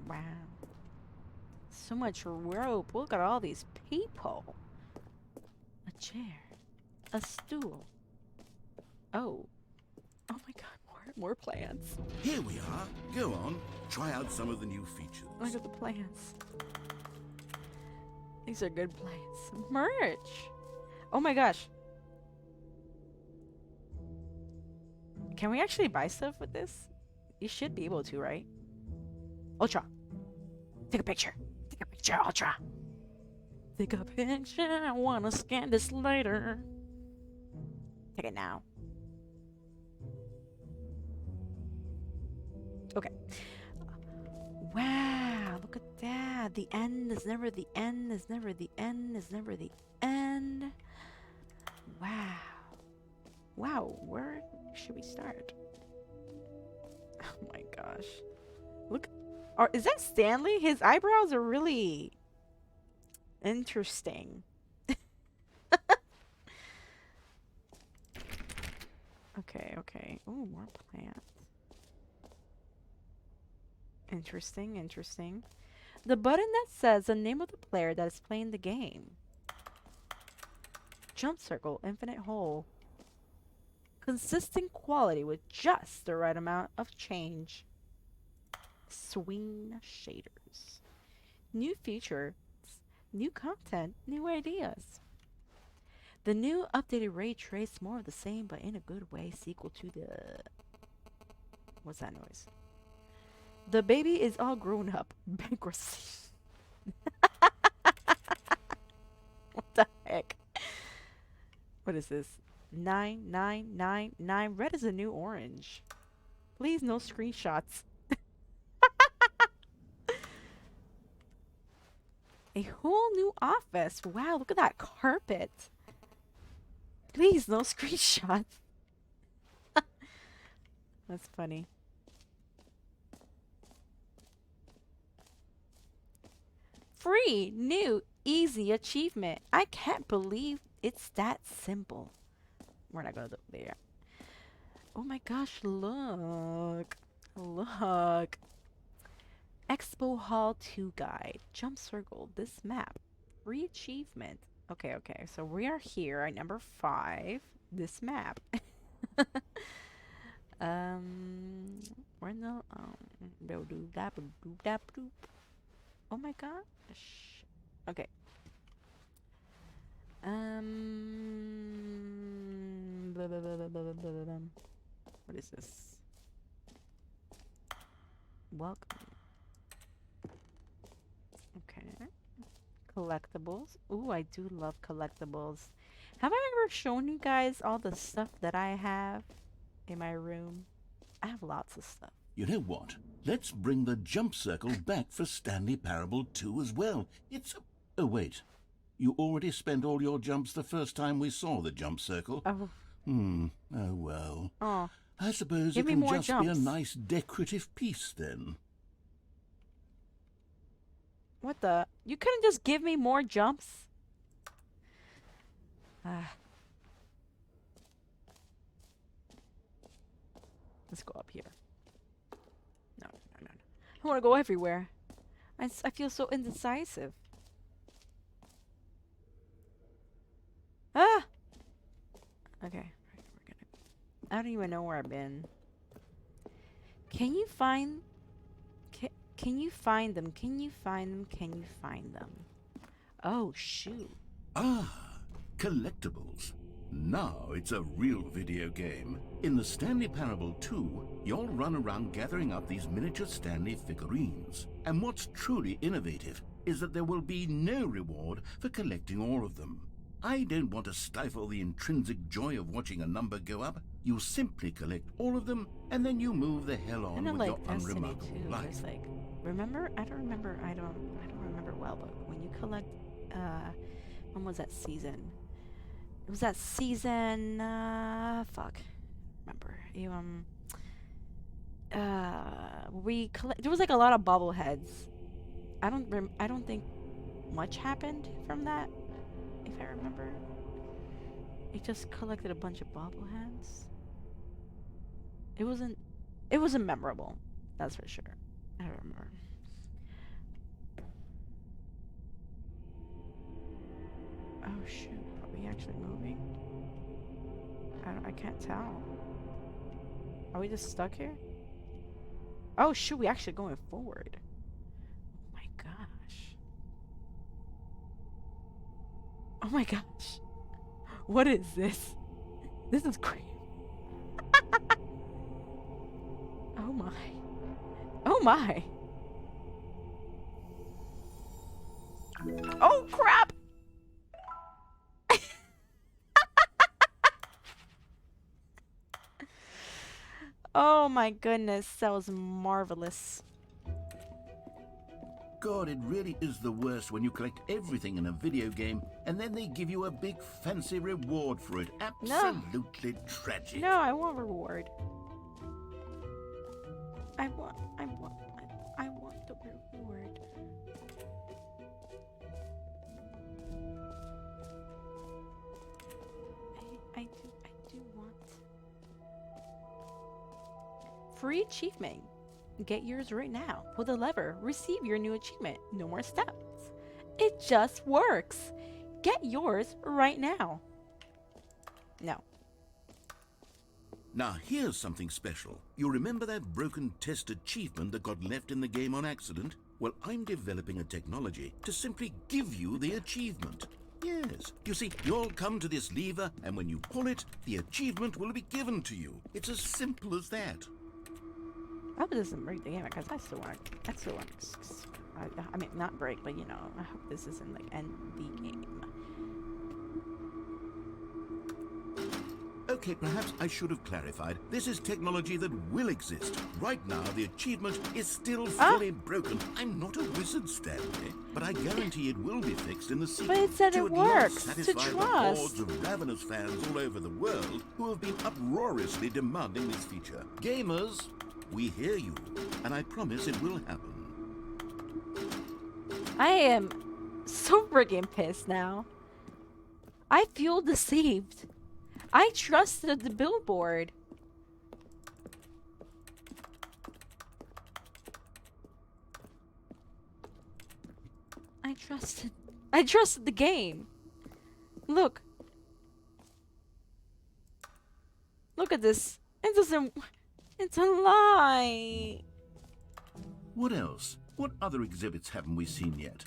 Wow. So much rope. Look at all these people. A chair. A stool. Oh. Oh my god, more plants. Here we are. Go on, try out some of the new features. Look at the plants. These are good plants. Merch. Oh my gosh. Can we actually buy stuff with this? You should be able to, right? Ultra. Take a picture. Take a picture, Ultra. Take a picture. I wanna scan this later. Take it now. Okay. Wow, look at that. The end is never the end, is never the end, is never the end. Wow. Wow, where should we start? Oh my gosh. Look. Is that Stanley? His eyebrows are really interesting. Okay. Oh, more plants. Interesting. The button that says the name of the player that is playing the game. Jump circle, infinite hole. Consistent quality with just the right amount of change. Swing shaders. New features, new content, new ideas. The new updated ray trace, more of the same, but in a good way, sequel to the... What's that noise? The baby is all grown up. Bankruptcy. What the heck? What is this? 9999. Red is a new orange. Please, no screenshots. A whole new office. Wow, look at that carpet. Please, no screenshots. That's funny. Free, new, easy achievement. I can't believe it's that simple. We're not gonna do it there. Oh my gosh, look. Look. Expo Hall 2 guide. Jump circle. This map. Free achievement. Okay, okay. So we are here at number 5. This map. We're in the oh my gosh. Okay. What is this? Welcome. Okay. Collectibles. Ooh, I do love collectibles. Have I ever shown you guys all the stuff that I have in my room? I have lots of stuff. You know what? Let's bring the jump circle back for Stanley Parable 2 as well. It's... Oh, wait. You already spent all your jumps the first time we saw the jump circle. Oh. Oh, well. Oh. I suppose Give it me can more just jumps. be a nice decorative piece then. What the? You couldn't just give me more jumps? Ah. Let's go up here. No, no, no, no. I want to go everywhere. I feel so indecisive. Ah! Okay. Right, we're gonna... I don't even know where I've been. Can you find... Can you find them? Can you find them? Can you find them? Oh, shoot. Ah, collectibles. Now it's a real video game. In the Stanley Parable 2, you'll run around gathering up these miniature Stanley figurines. And what's truly innovative is that there will be no reward for collecting all of them. I don't want to stifle the intrinsic joy of watching a number go up. You simply collect all of them, and then you move the hell on Kind of with like your Destiny unremarkable too. life. There's like, remember? I don't remember well, but when you collect, when was that season? It was that season. Fuck, remember? You we collect. There was like a lot of bobbleheads. I don't think much happened from that, if I remember. It just collected a bunch of bobbleheads. It wasn't memorable. That's for sure. I don't remember. Oh shoot, are we actually moving? I can't tell. Are we just stuck here? Oh shoot, we actually going forward. Oh my gosh. Oh my gosh. What is this? This is crazy. Oh my. Oh my. Oh crap. Oh my goodness, that was marvelous. God, it really is the worst when you collect everything in a video game and then they give you a big fancy reward for it. Absolutely tragic. No, I want reward. I want the reward. I do want. Free achievement. Get yours right now. Pull the lever. Receive your new achievement. No more steps. It just works. Get yours right now. No. Now here's something special. You remember that broken test achievement that got left in the game on accident? Well, I'm developing a technology to simply give you the achievement. Yes. You see, you'll come to this lever, and when you pull it, the achievement will be given to you. It's as simple as that. I hope it doesn't break the game because I still want. I mean, not break, but you know, I hope this isn't like end the game. Okay, perhaps I should have clarified. This is technology that will exist. Right now, the achievement is still fully broken. I'm not a wizard, Stanley, but I guarantee it will be fixed in the sequel. But it said to it at least works. To satisfy the trust. hordes of ravenous fans all over the world who have been uproariously demanding this feature. Gamers, we hear you, and I promise it will happen. I am so friggin' pissed now. I feel deceived. I trusted the billboard. I trusted the game. Look. Look at this. It's a lie. What else? What other exhibits haven't we seen yet?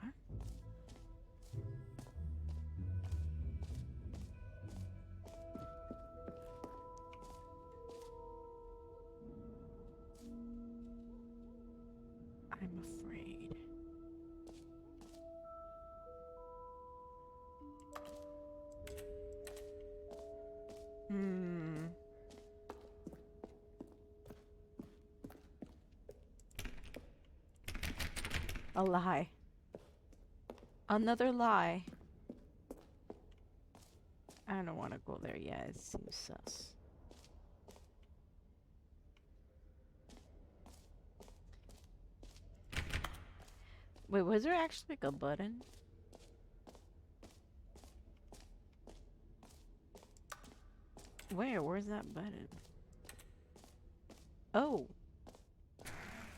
What? I'm afraid. A lie. Another lie. I don't want to go there yet. It seems sus. Wait, was there actually like a button? Where? Where's that button? Oh.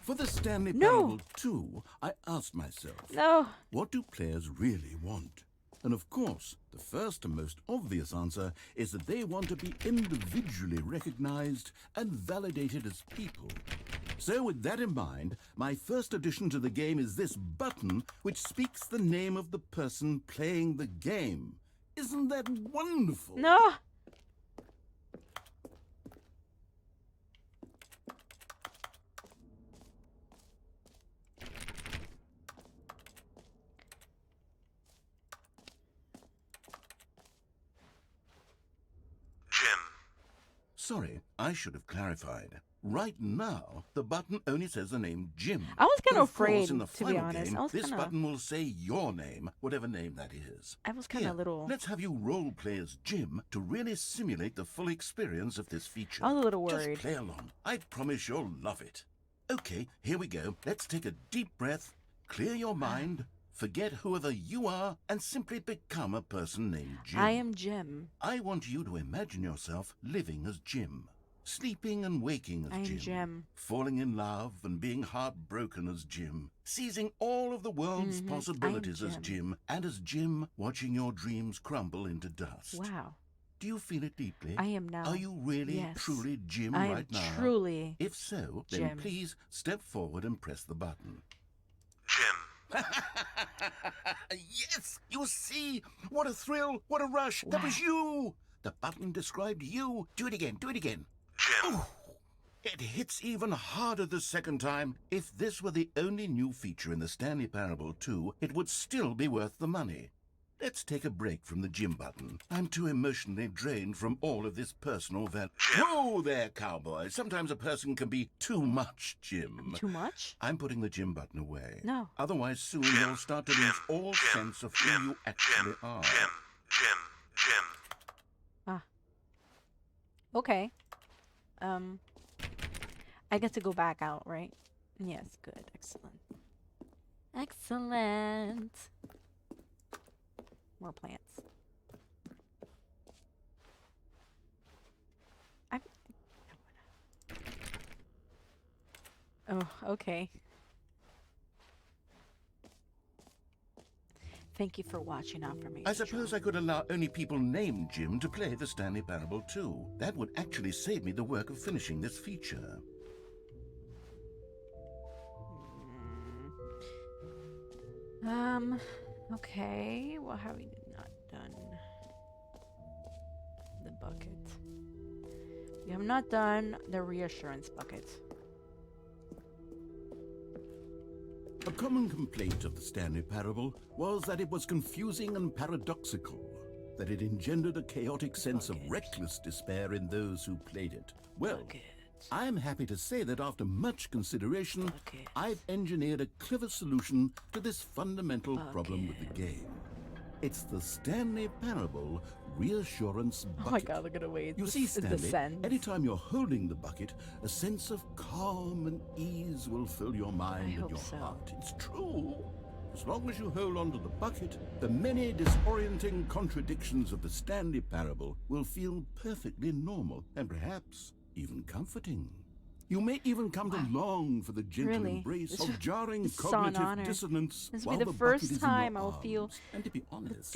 For the Stanley No. Parable 2, I asked myself, No. what do players really want? And of course, the first and most obvious answer is that they want to be individually recognized and validated as people. So with that in mind, my first addition to the game is this button which speaks the name of the person playing the game. Isn't that wonderful? No. Sorry, I should have clarified. Right now, the button only says the name Jim. I was kind But of course, afraid, in the to be final honest. game, I was this kind of. button will say your name, whatever name that is. I was kind Here, of little. let's have you role play as Jim to really simulate the full experience of this feature. I was a little worried. Just play along. I promise you'll love it. Okay, here we go. Let's take a deep breath, clear your mind, forget whoever you are, and simply become a person named Jim. I am Jim. I want you to imagine yourself living as Jim. Sleeping and waking as I am Jim. Jim. Falling in love and being heartbroken as Jim. Seizing all of the world's possibilities as Jim. And as Jim, watching your dreams crumble into dust. Wow. Do you feel it deeply? I am now. Are you really, Yes. truly Jim I right am now? truly If so, then Jim. please step forward and press the button. Jim. Yes! You see? What a thrill! What a rush! That was you! The button described you. Do it again. Do it again. Jim. Ooh, it hits even harder the second time. If this were the only new feature in the Stanley Parable 2, it would still be worth the money. Let's take a break from the Jim button. I'm too emotionally drained from all of this personal value. Whoa there, cowboy. Sometimes a person can be too much, Jim. too much. I'm putting the Jim button away. No. Otherwise, soon you'll start to lose all sense of who you actually are. Jim. Okay. I get to go back out, right? Yes, good. Excellent. Excellent. More plants. Oh, okay. Thank you for watching out for me. I suppose I could allow only people named Jim to play the Stanley Parable too. That would actually save me the work of finishing this feature. Okay. What have we not done? The bucket. We have not done the reassurance bucket. A common complaint of the Stanley Parable was that it was confusing and paradoxical, that it engendered a chaotic sense of reckless despair in those who played it. Well, I am happy to say that after much consideration, I've engineered a clever solution to this fundamental problem with the game. It's the Stanley Parable Reassurance Bucket. Oh my god, look at the way You see, Stanley, anytime you're holding the bucket, a sense of calm and ease will fill your mind and your heart. It's true. As long as you hold on to the bucket, the many disorienting contradictions of the Stanley Parable will feel perfectly normal and perhaps even comforting. You may even come to long for the gentle embrace of jarring cognitive dissonance while the bucket is in your arms. And to be honest,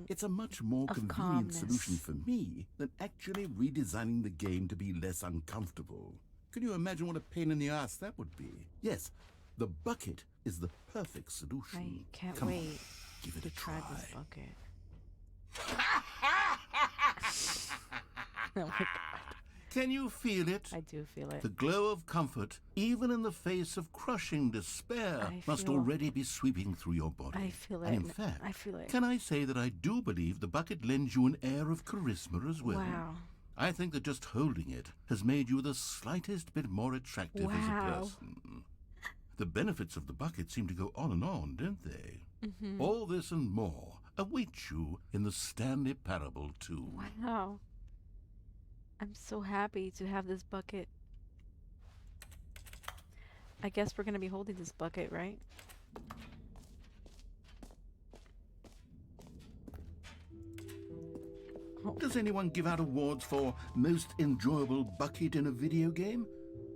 it's a much more convenient solution for me than actually redesigning the game to be less uncomfortable. Can you imagine what a pain in the ass that would be? Yes, the bucket is the perfect solution. I can't Come wait on, give it a try. This bucket. Oh my god. Can you feel it? I do feel it. The glow of comfort, even in the face of crushing despair, must already be sweeping through your body. I feel it. And in fact, I feel it. can I say that I do believe the bucket lends you an air of charisma as well? Wow. I think that just holding it has made you the slightest bit more attractive as a person. The benefits of the bucket seem to go on and on, don't they? Mm-hmm. All this and more await you in the Stanley Parable too. Wow. I'm so happy to have this bucket. I guess we're going to be holding this bucket, right? Oh. Does anyone give out awards for most enjoyable bucket in a video game?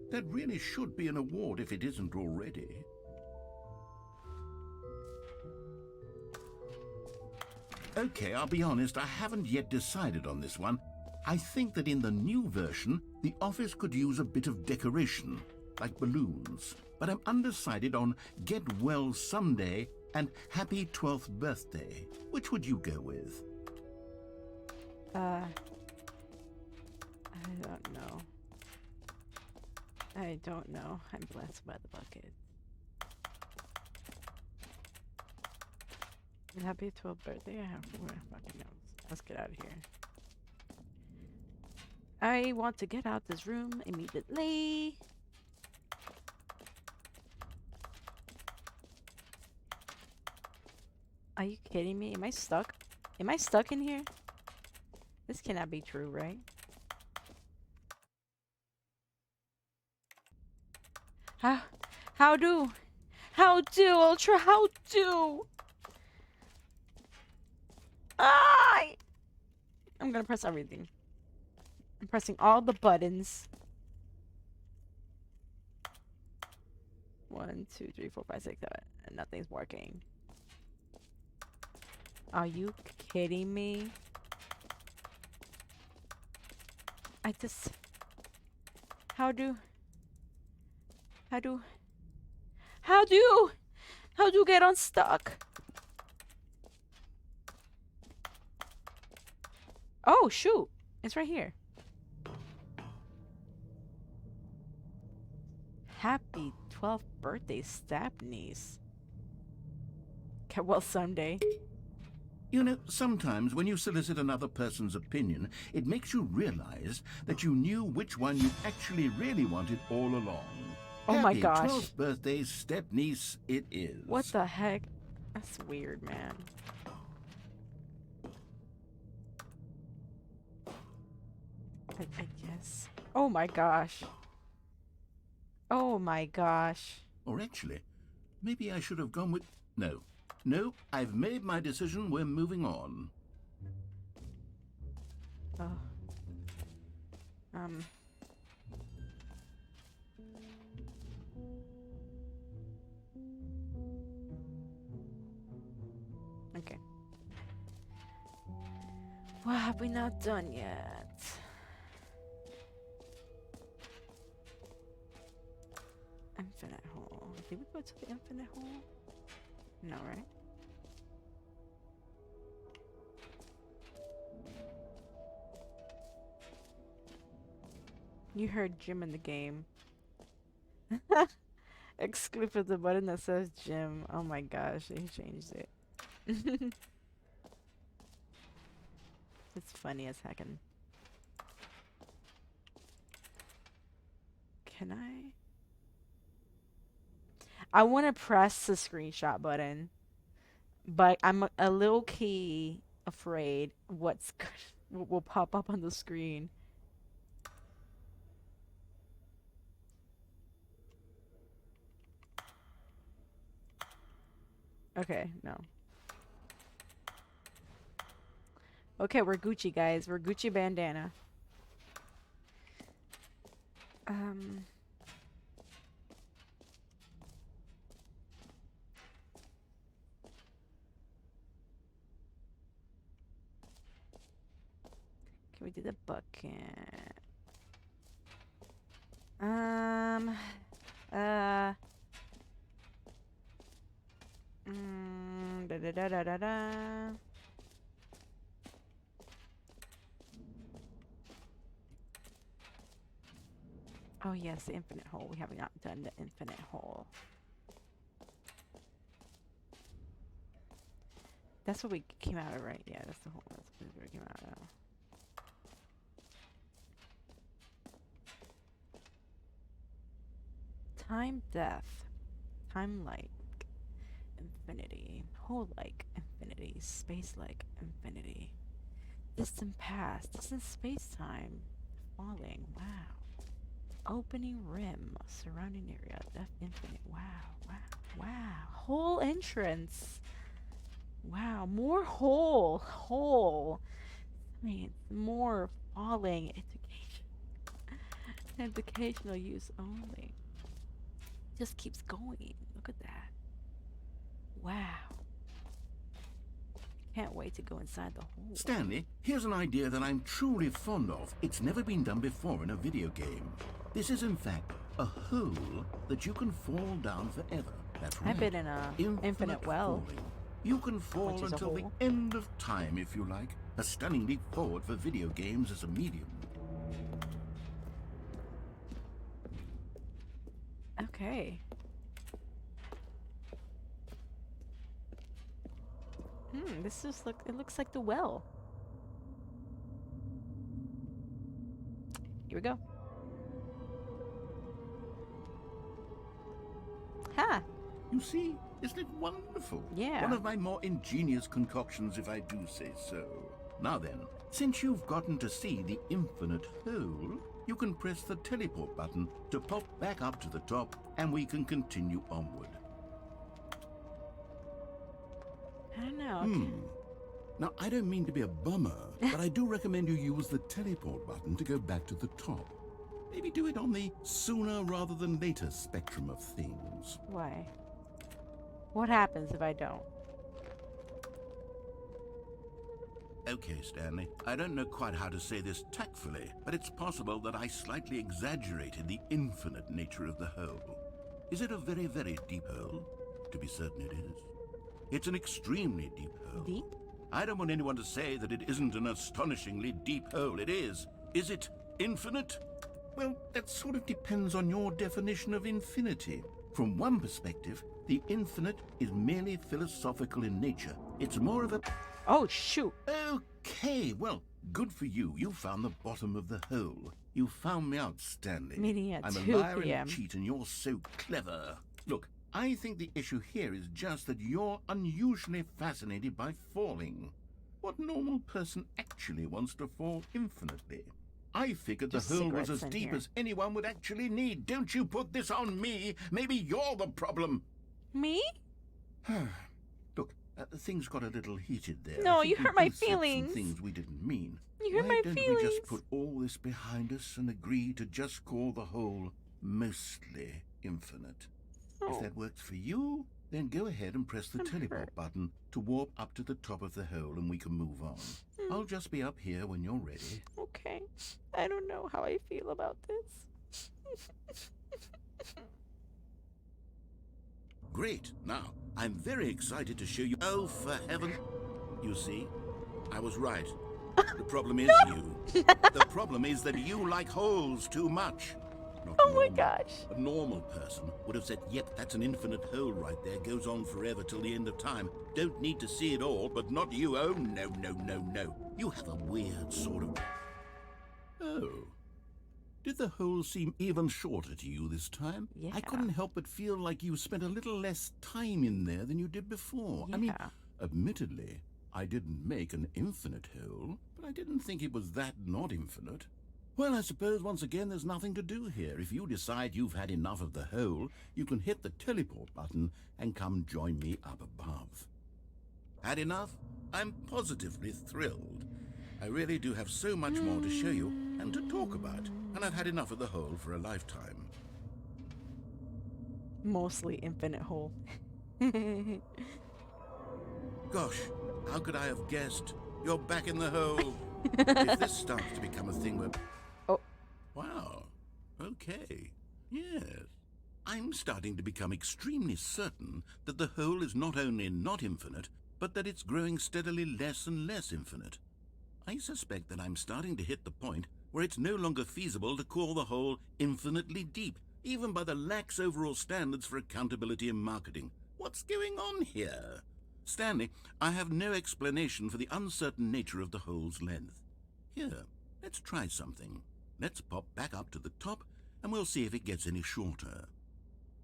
That really should be an award if it isn't already. Okay, I'll be honest, I haven't yet decided on this one. I think that in the new version, the office could use a bit of decoration, like balloons. But I'm undecided on Get Well Someday and Happy 12th Birthday. Which would you go with? I don't know. I don't know. I'm blessed by the bucket. Happy 12th birthday? I have to wear fucking nose. Let's get out of here. I want to get out this room immediately. Are you kidding me? Am I stuck? Am I stuck in here? This cannot be true, right? How do? Ultra, how do? I'm gonna press everything. I'm pressing all the buttons. 1, 2, 3, 4, 5, 6, 7. And nothing's working. Are you kidding me? How do get unstuck? Oh shoot, it's right here. Happy 12th birthday, Stepniece. Get well someday. You know, sometimes when you solicit another person's opinion, it makes you realize that you knew which one you actually really wanted all along. Oh my Happy gosh. 12th birthday, Stepniece, it is. What the heck? That's weird, man. I guess. Oh my gosh. Oh my gosh. Or actually, maybe I should have gone with... No. No, I've made my decision. We're moving on. Oh. Okay. What have we not done yet? Infinite hole. Did we go to the infinite hole? No, right? You heard Jim in the game. Exclude the button that says Jim. Oh my gosh, he changed it. It's funny as heckin'. Can I want to press the screenshot button, but I'm a little key afraid what will pop up on the screen. Okay, no. Okay, we're Gucci, guys. We're Gucci bandana. Can we do the bucket? Da da da da da da. Oh yes, the infinite hole. We have not done the infinite hole. That's what we came out of, right? Yeah, that's the hole. That's what we came out of. Time, death. Time, like infinity. Whole, like infinity. Space, like infinity. Distant past. Distant space-time. Falling. Wow. Opening rim. Surrounding area. Death, infinite. Wow. Wow. Wow. Whole entrance. Wow. More whole. Whole. I mean, more falling. Education. Educational use only. Just keeps going. Look at that. Wow. Can't wait to go inside the hole. Stanley, here's an idea that I'm truly fond of. It's never been done before in a video game. This is, in fact, a hole that you can fall down forever. That's right. I've been in a infinite well. Falling. You can fall Which is a until the hole. end of time, if you like. A stunning leap forward for video games as a medium. Okay. This is it looks like the well. Here we go. Ha! You see, isn't it wonderful? Yeah. One of my more ingenious concoctions, if I do say so. Now then, since you've gotten to see the infinite hole, you can press the teleport button to pop back up to the top, and we can continue onward. I don't know. Okay. Now, I don't mean to be a bummer, but I do recommend you use the teleport button to go back to the top. Maybe do it on the sooner rather than later spectrum of things. Why? What happens if I don't? Okay, Stanley, I don't know quite how to say this tactfully, but it's possible that I slightly exaggerated the infinite nature of the hole. Is it a very, very deep hole? To be certain it is. It's an extremely deep hole. Deep? I don't want anyone to say that it isn't an astonishingly deep hole. It is. Is it infinite? Well, that sort of depends on your definition of infinity. From one perspective, the infinite is merely philosophical in nature. It's more of a... Oh, shoot. Okay, well, good for you. You found the bottom of the hole. You found me out, Stanley. Meeting at I'm 2 a liar and p.m. a cheat, and you're so clever. Look, I think the issue here is just that you're unusually fascinated by falling. What normal person actually wants to fall infinitely? I figured the Just hole was cigarettes as in deep here. as anyone would actually need. Don't you put this on me. Maybe you're the problem. Me? Look, things got a little heated there. No, I think you we hurt my both said feelings. Some things we didn't mean. You hurt Why my don't feelings. we just put all this behind us and agree to just call the whole mostly infinite? Oh. If that works for you, Then go ahead and press the I'm teleport hurt. button to warp up to the top of the hole and we can move on. I'll just be up here when you're ready. Okay. I don't know how I feel about this. Great. Now, I'm very excited to show you. Oh, for heaven. You see, I was right. The problem is you. The problem is that you like holes too much. Not Oh my normal. gosh. A normal person would have said, yep, that's an infinite hole right there. Goes on forever till the end of time. Don't need to see it all, but not you. Oh, no, no, no, no. You have a weird sort of... Oh. Did the hole seem even shorter to you this time? Yeah. I couldn't help but feel like you spent a little less time in there than you did before. I mean, Yeah. admittedly, I didn't make an infinite hole, but I didn't think it was that not infinite. Well, I suppose once again there's nothing to do here. If you decide you've had enough of the hole, you can hit the teleport button and come join me up above. Had enough? I'm positively thrilled. I really do have so much more to show you and to talk about, and I've had enough of the hole for a lifetime. Mostly infinite hole. Gosh, how could I have guessed? You're back in the hole. If this starts to become a thing where... Oh. Wow. Okay. Yes. I'm starting to become extremely certain that the hole is not only not infinite, but that it's growing steadily less and less infinite. I suspect that I'm starting to hit the point where it's no longer feasible to call the hole infinitely deep, even by the lax overall standards for accountability in marketing. What's going on here? Stanley, I have no explanation for the uncertain nature of the hole's length. Here, let's try something. Let's pop back up to the top, and we'll see if it gets any shorter.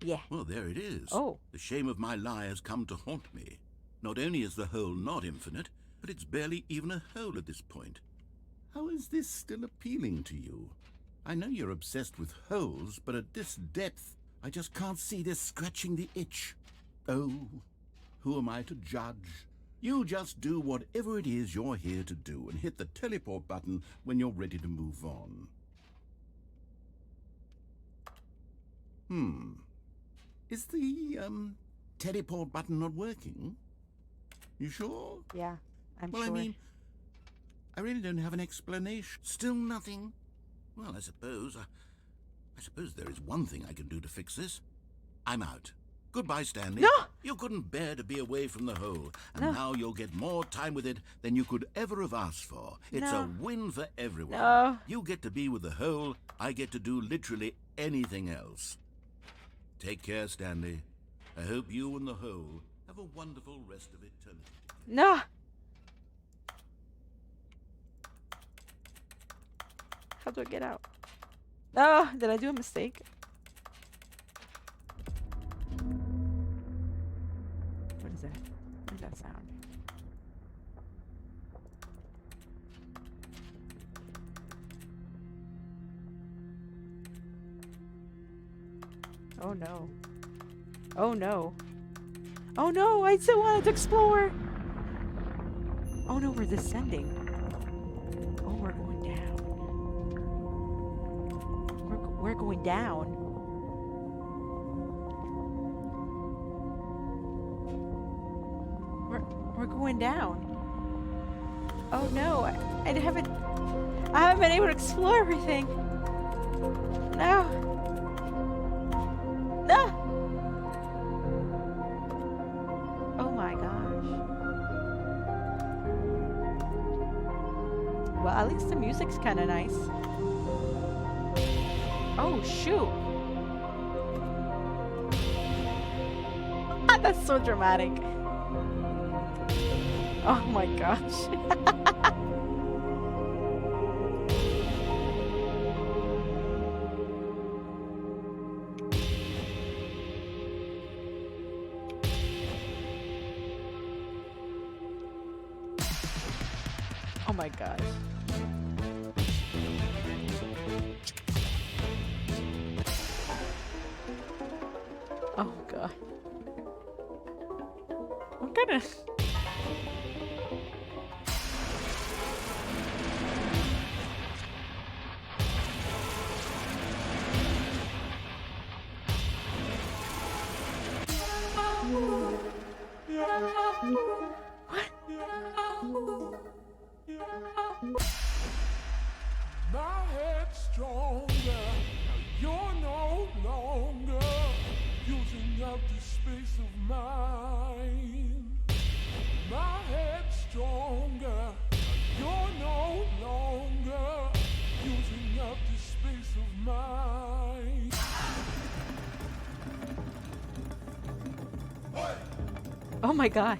Yeah. Well, there it is. Oh. The shame of my lie has come to haunt me. Not only is the hole not infinite, but it's barely even a hole at this point. How is this still appealing to you? I know you're obsessed with holes, but at this depth, I just can't see this scratching the itch. Oh, who am I to judge? You just do whatever it is you're here to do and hit the teleport button when you're ready to move on. Is the, teleport button not working? You sure? Yeah. I'm Well, sure. I mean, I really don't have an explanation. Still nothing? Well, I suppose there is one thing I can do to fix this. I'm out. Goodbye, Stanley. No! You couldn't bear to be away from the hole, and No. now you'll get more time with it than you could ever have asked for. It's No. a win for everyone. No. You get to be with the hole, I get to do literally anything else. Take care, Stanley. I hope you and the hole have a wonderful rest of eternity. No. How do I get out? Oh, did I do a mistake? What is that? What is that sound? Oh no. Oh no. Oh no, I still wanted to explore. Oh no, we're descending. Oh, we're going down. We're going down. We're going down. Oh no, I haven't been able to explore everything. No. No. Oh my gosh. Well, at least the music's kind of nice. Oh shoot. That's so dramatic. Oh my gosh. Oh my gosh. Oh god. What kind of... My head's stronger. You're no longer using up the space of mine. My head's stronger. You're no longer using up the space of mine. Oh my gosh.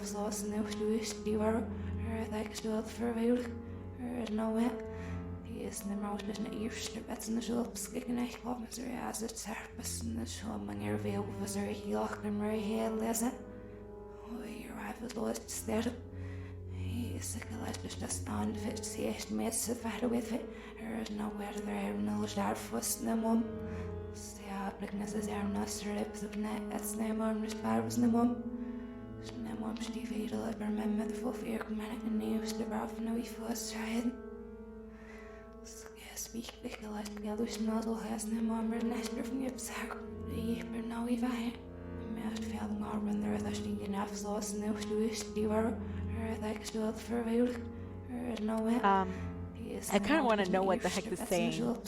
Afsluiten nu gestuurd, die waren er gesteld verweerd. Er is nou weer. Die is de mouse dus naar eerste bed in de zulp skikken echt wat met er als het serpes in de schomming er veel was er heel achter maar heel lezen. Oh, hier was lost sterren. Hij is de geluid dus staan fit zie echt met ze verder with it. Er is nou weer er nul daar vast de mom. Ja, bliknes is er naast rips op net het nemen dus paar was de mom. Mom die vedel ik ben met de vol veer kom en nieuws de bouw van wie voorstrijden. Spiek ik gelijk dus nadel has ne mom maar nester van je zaak. Ik ben nou even heen. Met veel maar wanneer dat die in afsluiten nu dus die waren er gesteld verweerd. Er is nou weer. I kind of want to know what the heck this is saying. So,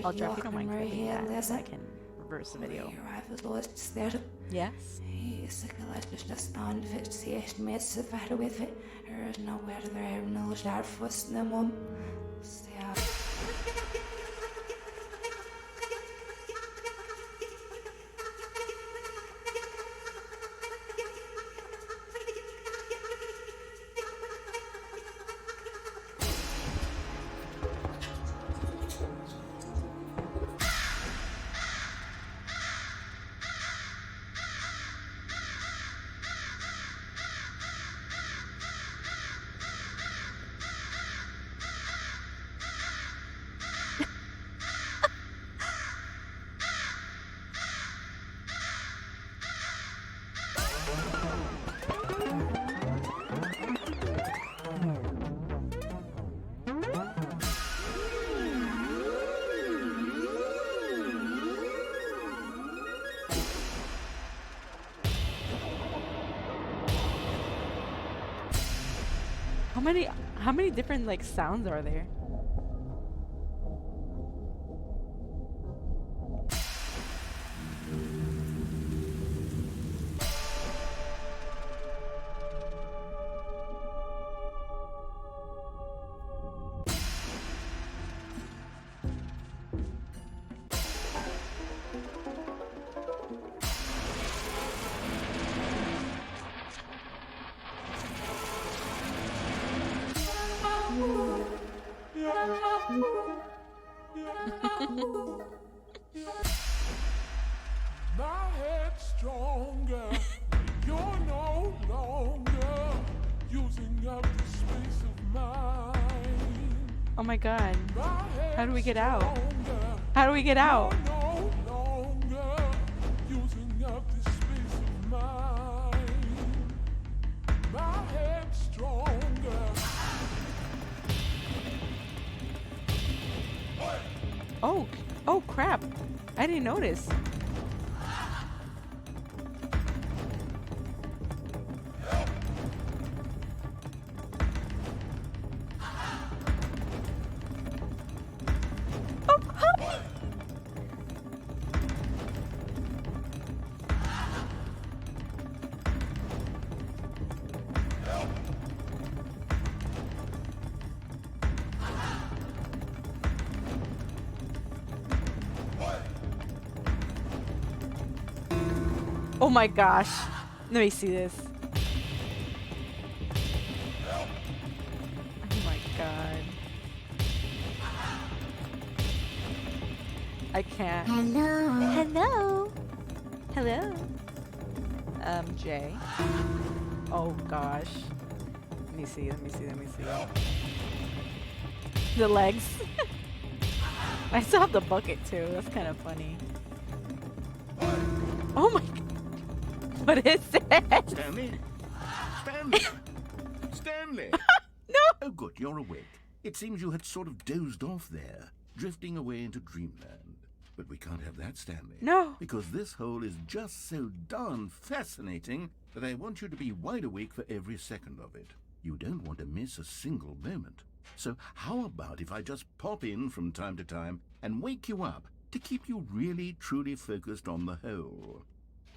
I'll drop you don't mind clicking that so I can reverse the video. Yes? Hij is de geluid dus dat staan fit zie echt met ze verder with it. Er is nou weer er nul daar vast de mom. Ja. How many different like sounds are there? My head's stronger. You're no longer using up the space of mine. Oh my god. My How do we get head's out? stronger. How do we get out? You're no longer using up the space of mine. My head's stronger. Oh crap. I didn't notice. Oh my gosh. Let me see this. Oh my god. I can't. Hello. Hello. Hello. Jay. Oh gosh. Let me see. The legs. I still have the bucket too. That's kind of funny. Oh my. What is it? Stanley? Stanley? Stanley! No. Oh, good, you're awake. It seems you had sort of dozed off there, drifting away into dreamland. But we can't have that, Stanley. No. Because this hole is just so darn fascinating that I want you to be wide awake for every second of it. You don't want to miss a single moment. So how about if I just pop in from time to time and wake you up to keep you really, truly focused on the hole?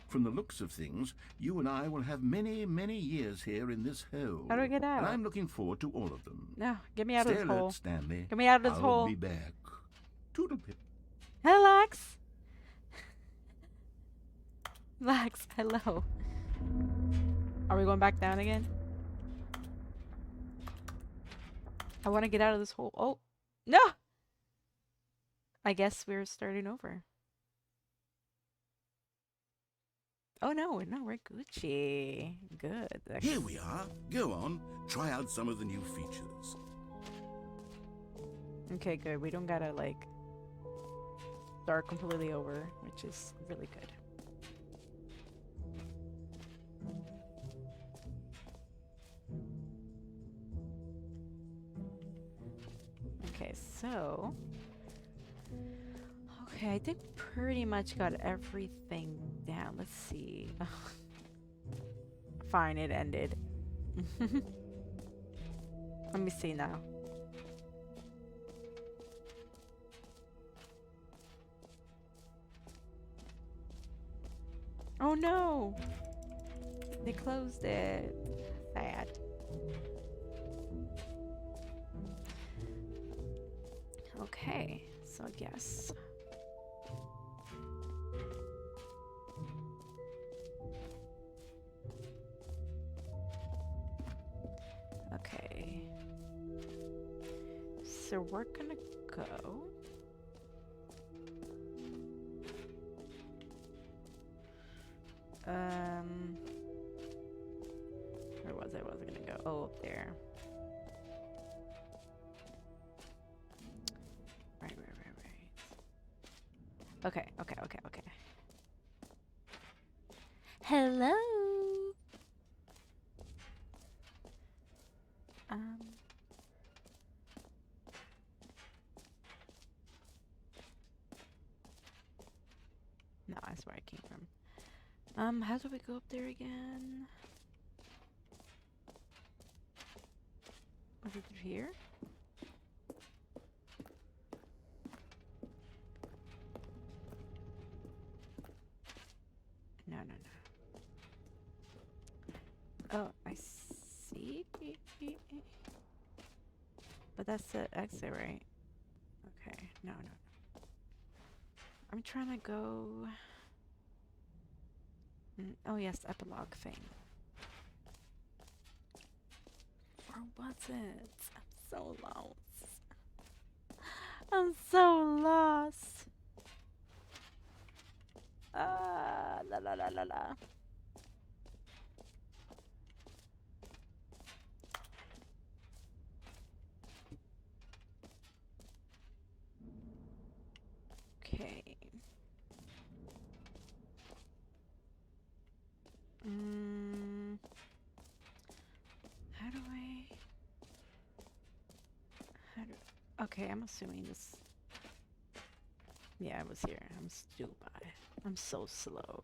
From the looks of things, you and I will have many, many years here in this hole. How do I get out? And I'm looking forward to all of them. No, get me out Stay of this alert, hole. Stanley. Get me out of this I'll hole. be back. Toodlepip. Hey, Lex. Lex, hello. Are we going back down again? I want to get out of this hole. Oh, no! I guess we're starting over. Oh, no, we're Gucci. Good. Here we are. Go on. Try out some of the new features. Okay, good. We don't gotta, like, start completely over, which is really good. Okay, so... Okay, I think pretty much got everything down. Let's see. Fine, it ended. Let me see now. Oh no! They closed it. Sad. Okay, so I guess. Okay. So we're gonna go. Where was I? Was I gonna go? Oh, up there. Right. Okay. Hello. No, that's where I came from. How do we go up there again? Was it through here? No. Oh, I see. But that's the exit, right? Okay, no. I'm trying to go... Oh yes, epilogue thing. Or was it? I'm so lost. I'm so lost. La. Okay. Okay, I'm assuming this... Yeah, I was here. I'm stupid. I'm so slow.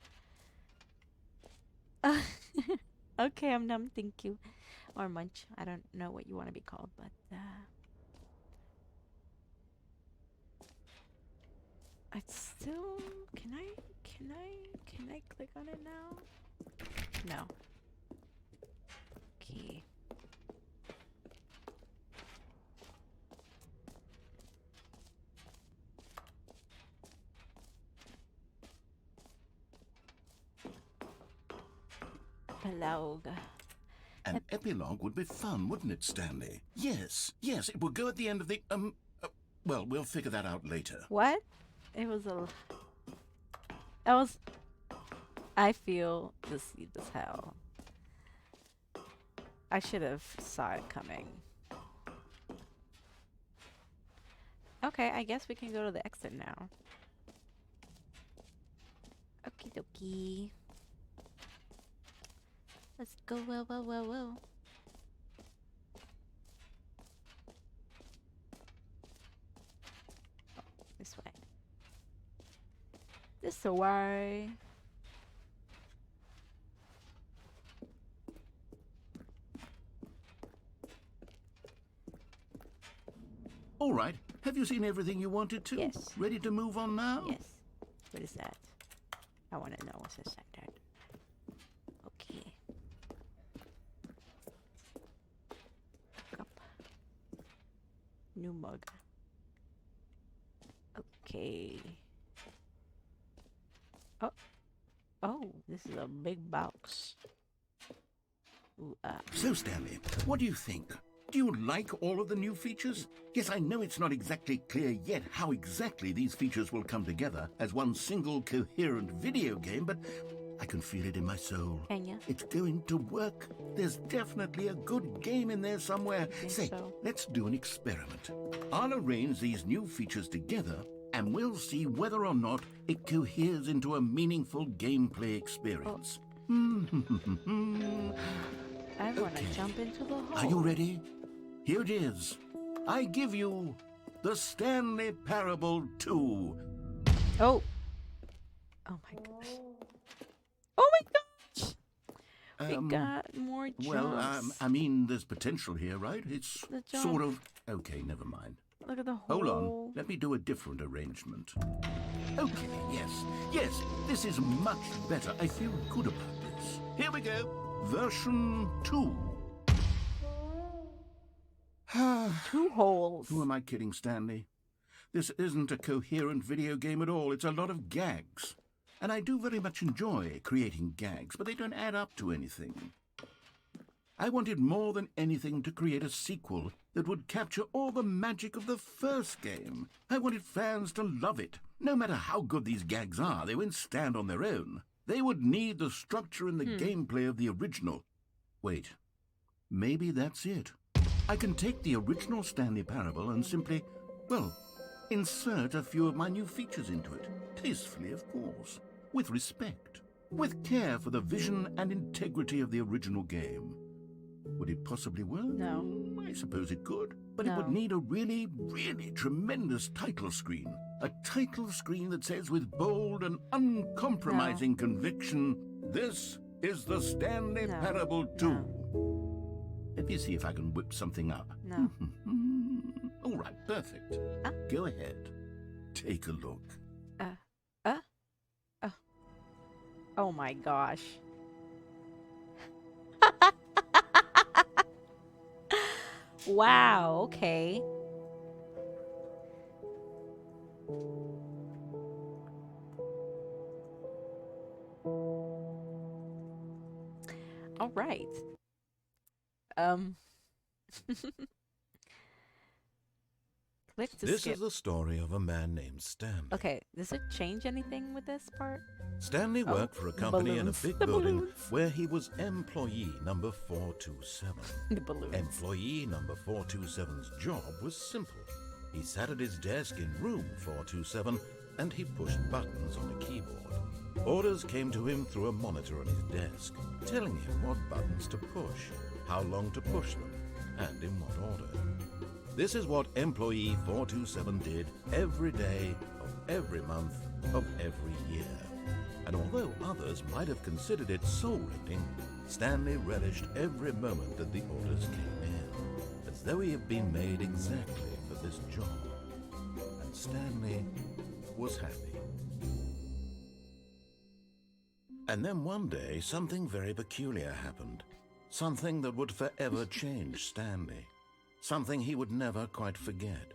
Okay, I'm numb, thank you. Or munch. I don't know what you want to be called, but... I still... Can I click on it now? No. Key. Epilogue. An epilogue would be fun, wouldn't it, Stanley? Yes, it would go at the end of the, well, we'll figure that out later. What? It was a... That was... I feel deceived as hell. I should have saw it coming. Okay, I guess we can go to the exit now. Okie dokie. Let's go. Whoa, whoa, whoa, whoa. Oh, this way. This way. All right. Have you seen everything you wanted to? Yes. Ready to move on now? Yes. What is that? I want to know what's inside that. Okay. Cup. New mug. Okay. Oh. Oh, this is a big box. Ooh, So, Stanley, what do you think? Do you like all of the new features? Yes, I know it's not exactly clear yet how exactly these features will come together as one single coherent video game, but I can feel it in my soul. Can ya? It's going to work. There's definitely a good game in there somewhere. think Say, so. let's do an experiment. I'll arrange these new features together, and we'll see whether or not it coheres into a meaningful gameplay experience. I want to Okay. jump into the hole. Are you ready? Here it is. I give you the Stanley Parable 2. Oh. Oh my gosh. Oh my gosh. We got more jumps. Well, I mean, there's potential here, right? It's The sort jump. of... Okay, never mind. Look at the hole. Hold on. Let me do a different arrangement. Okay, yes, this is much better. I feel good about this. Here we go. Version 2. 2 holes. Who am I kidding, Stanley? This isn't a coherent video game at all. It's a lot of gags. And I do very much enjoy creating gags, but they don't add up to anything. I wanted more than anything to create a sequel that would capture all the magic of the first game. I wanted fans to love it. No matter how good these gags are, they won't stand on their own. They would need the structure and the gameplay of the original. Wait, maybe that's it. I can take the original Stanley Parable and simply, well, insert a few of my new features into it. Tastefully, of course. With respect. With care for the vision and integrity of the original game. Would it possibly work? No. I suppose it could. But it would No. need a really, really tremendous title screen. A title screen that says with bold and uncompromising conviction, "This is the Stanley No. Parable 2. Let me see if I can whip something up. No. All right, perfect. Go ahead. Take a look. Oh my gosh. Wow, okay. All right. Click to This skip. is the story of a man named Stanley. Okay, does it change anything with this part? Stanley Oh, worked for a company in a balloons. big The building balloons. where he was employee number 427. The balloons. Employee number 427's job was simple. He sat at his desk in room 427 and he pushed buttons on a keyboard. Orders came to him through a monitor on his desk, telling him what buttons to push, how long to push them, and in what order. This is what employee 427 did every day of every month of every year. And although others might have considered it soul-rending, Stanley relished every moment that the orders came in, as though he had been made exactly for this job. And Stanley was happy. And then one day, something very peculiar happened. Something that would forever change Stanley. Something he would never quite forget.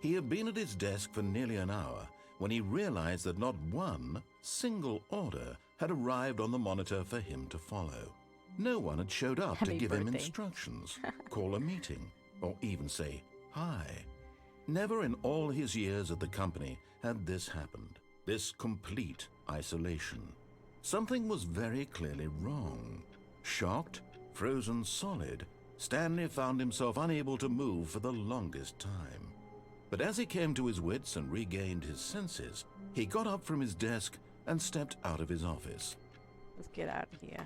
He had been at his desk for nearly an hour when he realized that not one single order had arrived on the monitor for him to follow. No one had showed up to Happy give him birthday. instructions, call a meeting, or even say hi. Never in all his years at the company had this happened, this complete isolation. Something was very clearly wrong. Shocked, frozen solid, Stanley found himself unable to move for the longest time. But as he came to his wits and regained his senses, he got up from his desk and stepped out of his office. Let's get out of here.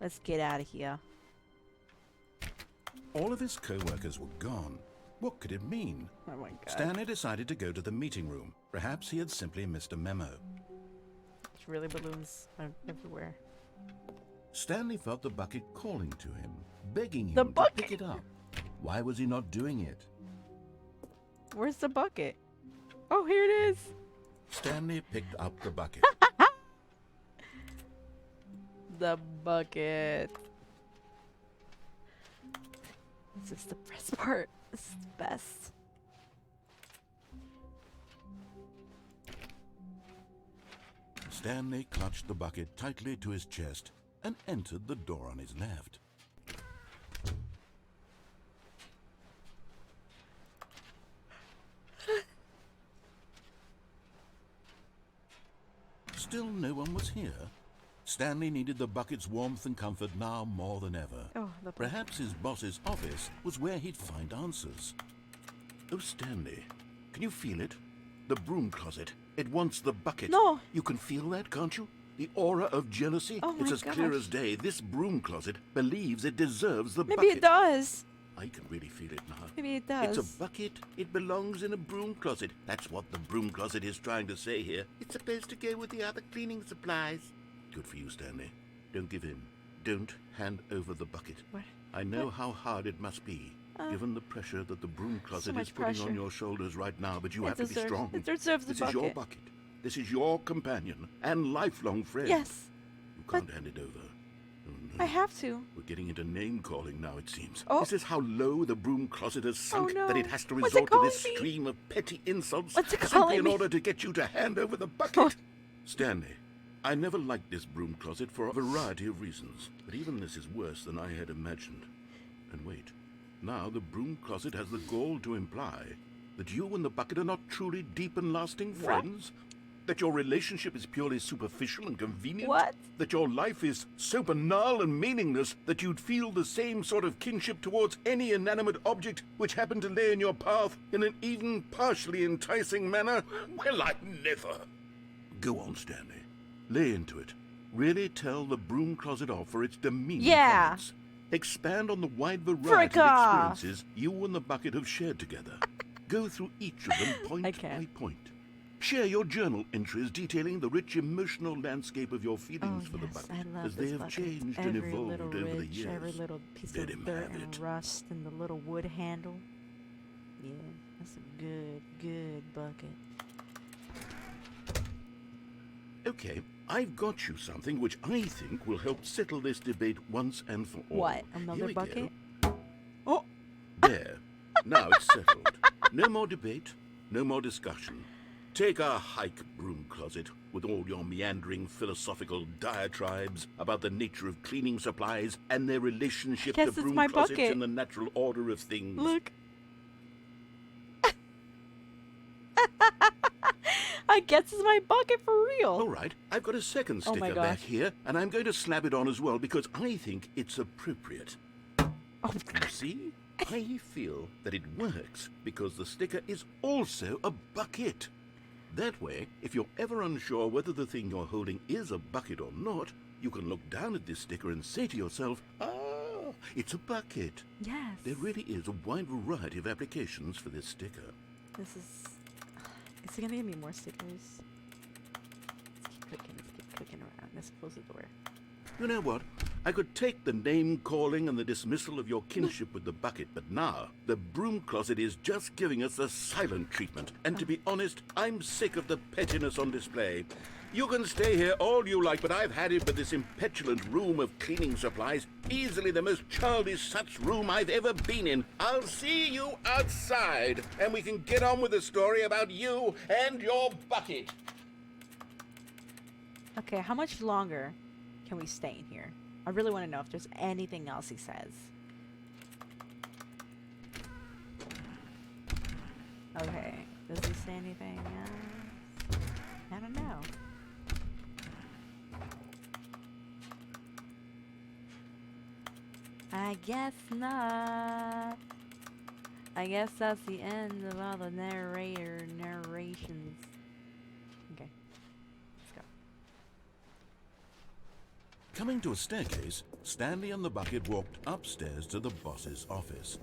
Let's get out of here. All of his co-workers were gone. What could it mean? Oh my god. Stanley decided to go to the meeting room. Perhaps he had simply missed a memo. There's really balloons everywhere. Stanley felt the bucket calling to him, begging him The to bucket! pick it up. Why was he not doing it? Where's the bucket? Oh, here it is. Stanley picked up the bucket. The bucket. This is the best part. This is the best. Stanley clutched the bucket tightly to his chest and entered the door on his left. Still no one was here. Stanley needed the bucket's warmth and comfort now more than ever. Oh, the bucket. Perhaps his boss's office was where he'd find answers. Oh, Stanley, can you feel it? The broom closet. It wants the bucket. No. You can feel that, can't you? The aura of jealousy. Oh It's my as clear gosh. as day. This broom closet believes it deserves the Maybe bucket. it does. I can really feel it now. Maybe it does. It's a bucket. It belongs in a broom closet. That's what the broom closet is trying to say here. It's supposed to go with the other cleaning supplies. Good for you, Stanley. Don't give in. Don't hand over the bucket. What? I know how hard it must be, given the pressure that the broom closet much is putting pressure. on your shoulders right now, but you It have to be deserves- strong. it deserves the This is your bucket. bucket. This is your companion and lifelong friend. Yes, You can't hand it over. Oh, no. I have to. We're getting into name-calling now, it seems. Oh. This is how low the broom closet has sunk, no. that it has to What's it resort to this calling me? stream of petty insults What's it simply calling in me? order to get you to hand over the bucket. Oh. Stanley, I never liked this broom closet for a variety of reasons, but even this is worse than I had imagined. And wait, now the broom closet has the gall to imply that you and the bucket are not truly deep and lasting friends? That your relationship is purely superficial and convenient? What? That your life is so banal and meaningless that you'd feel the same sort of kinship towards any inanimate object which happened to lay in your path in an even partially enticing manner? Well, I never. Go on, Stanley. Lay into it. Really tell the broom closet off for its demeaning Yeah. comments. Expand on the wide variety Frick of off. experiences you and the bucket have shared together. Go through each of them point I can't. by point. Share your journal entries detailing the rich emotional landscape of your feelings Oh for the yes, bucket, I love as they this have bucket. changed and Every evolved little over the ridge, years. every little piece Let of him dirt have and it. rust and the little wood handle. Yeah, that's a good bucket. Okay, I've got you something which I think will help settle this debate once and for all. What? Here Another we bucket? Go. Oh, There. Now it's settled. No more debate, no more discussion. Take a hike, broom closet, with all your meandering philosophical diatribes about the nature of cleaning supplies and their relationship Guess to it's broom my closets bucket. in the natural order of things. look. I guess it's my bucket for real. All right, I've got a second Oh my sticker back gosh. here, and I'm going to slap it on as well because I think it's appropriate. Oh. You see? I feel that it works because the sticker is also a bucket. That way, if you're ever unsure whether the thing you're holding is a bucket or not, you can look down at this sticker and say to yourself, ah, it's a bucket. Yes. There really is a wide variety of applications for this sticker. This is. Is he gonna give me more stickers? Let's keep clicking. Let's keep clicking around. Let's close the door. You know what? I could take the name-calling and the dismissal of your kinship with the bucket, but now the broom closet is just giving us a silent treatment. And to be honest, I'm sick of the pettiness on display. You can stay here all you like, but I've had it with this impetulant room of cleaning supplies. Easily the most childish such room I've ever been in. I'll see you outside, and we can get on with the story about you and your bucket. Okay, how much longer can we stay in here? I really want to know if there's anything else he says. Okay, does he say anything else? I don't know. I guess not. I guess that's the end of all the narrations. Okay, let's go. Coming to a staircase, Stanley and the bucket walked upstairs to the boss's office.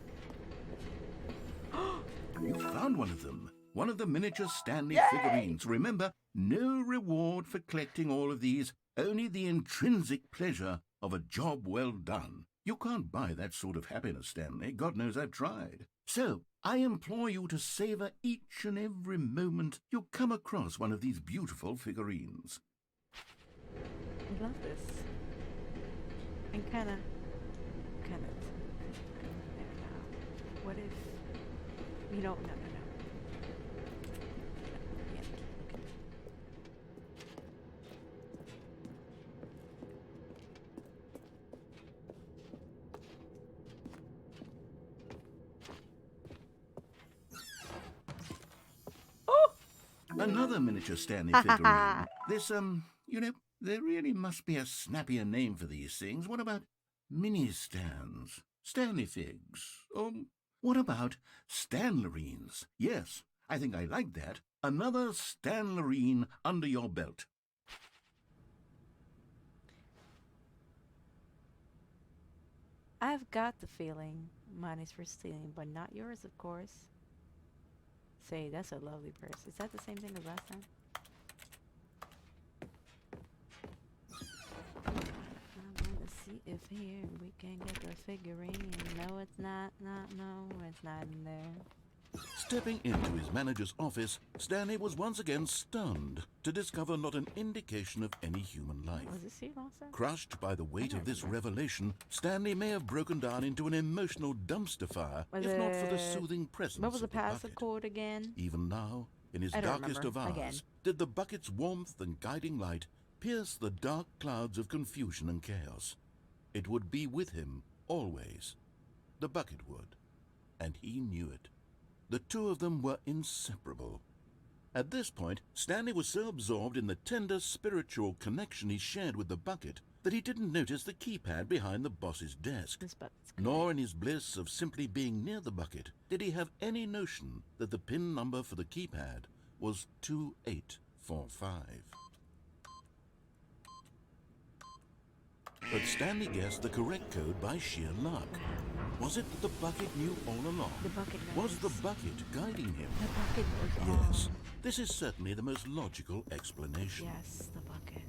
You found one of them. One of the miniature Stanley figurines. Remember, no reward for collecting all of these, only the intrinsic pleasure of a job well done. You can't buy that sort of happiness, Stanley. God knows I've tried. So, I implore you to savor each and every moment you come across one of these beautiful figurines. I love this. And kind of. What if? No. Yeah. Another miniature Stanley figurine. This, there really must be a snappier name for these things. What about mini-stands? Stanley figs? Or what about Stanlerines? Yes, I think I like that. Another Stanlerine under your belt. I've got the feeling mine is for stealing, but not yours, of course. Say, that's a lovely purse. Is that the same thing as last time? I'm going to see if here we can get the figurine. No, it's not. No, it's not in there. Stepping into his manager's office, Stanley was once again stunned to discover not an indication of any human life. Was this here last time? Crushed by the weight of this revelation, Stanley may have broken down into an emotional dumpster fire, if not for the soothing presence What was the of the bucket. passive code again? Even now, in his I don't darkest of remember. hours, Again. did the bucket's warmth and guiding light pierce the dark clouds of confusion and chaos. It would be with him always. The bucket would, and he knew it. The two of them were inseparable. At this point, Stanley was so absorbed in the tender spiritual connection he shared with the bucket that he didn't notice the keypad behind the boss's desk. This bucket's good. Nor in his bliss of simply being near the bucket did he have any notion that the PIN number for the keypad was 2845. But Stanley guessed the correct code by sheer luck. Was it that the bucket knew all along? The bucket Was the knows. bucket guiding him? The bucket knows. Yes, this is certainly the most logical explanation. Yes, the bucket.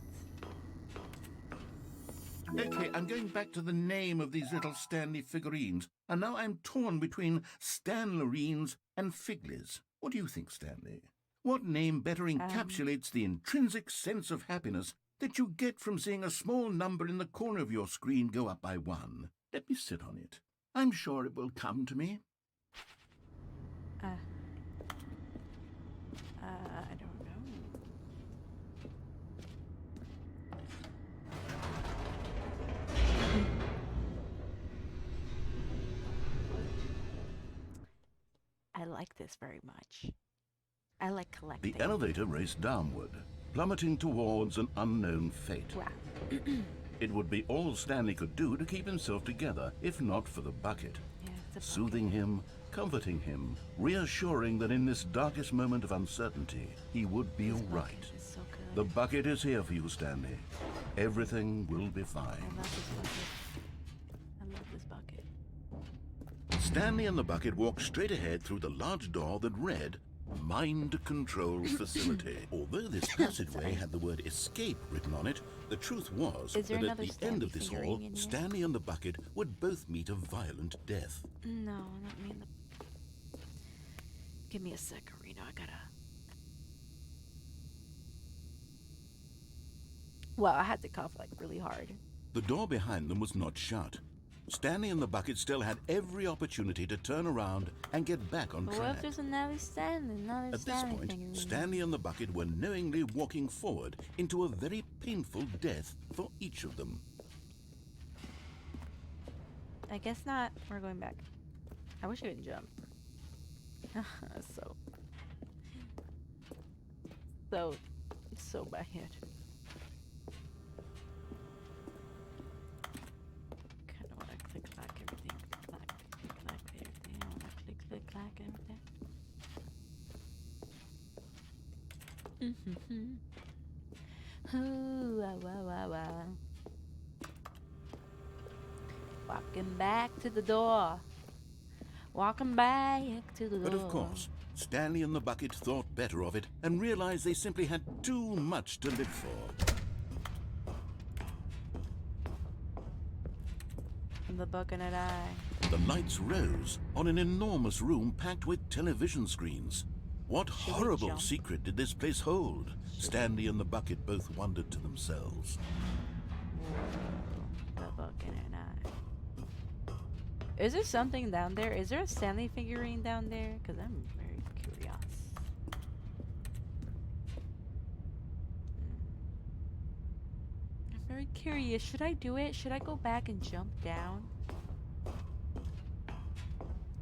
Okay, I'm going back to the name of these little Stanley figurines, and now I'm torn between Stanlerines and Figlies. What do you think, Stanley? What name better encapsulates the intrinsic sense of happiness that you get from seeing a small number in the corner of your screen go up by 1? Let me sit on it. I'm sure it will come to me. I don't know. I like this very much. I like collecting. The elevator raced downward, plummeting towards an unknown fate. Wow. It would be all Stanley could do to keep himself together, if not for the bucket. Yeah, it's a Soothing him, comforting him, reassuring that in this darkest moment of uncertainty, he would be all bucket right. is so good. The bucket is here for you, Stanley. Everything will be I fine. love this bucket. I love this bucket. Stanley and the bucket walked straight ahead through the large door that read, Mind Control Facility. Although this passageway had the word escape written on it, the truth was Is there that at another the end Stanley of this figurine hall, in here? Stanley and the bucket would both meet a violent death. No, not me. Give me a sec, Reno. I gotta. Well, I had to cough like really hard. The door behind them was not shut. Stanley and the bucket still had every opportunity to turn around and get back on But what if track. there's another Stanley? Another At this Stanley point, figurine? Stanley and the bucket were knowingly walking forward into a very painful death for each of them. I guess not. We're going back. I wish I could jump. so bad. Kind of want to click clack everything. Click clack everything. I want to click clack. Ooh, wah, wah, wah, wah. Walking back to the door. Walking back to the door. But of course, Stanley and the bucket thought better of it and realized they simply had too much to live for. And the bucket and I. The lights rose on an enormous room packed with television screens. What Should we horrible jump? secret did this place hold? Stanley and the bucket both wondered to themselves. The bucket and I. Is there something down there? Is there a Stanley figurine down there? Because I'm very curious. I'm very curious. Should I do it? Should I go back and jump down?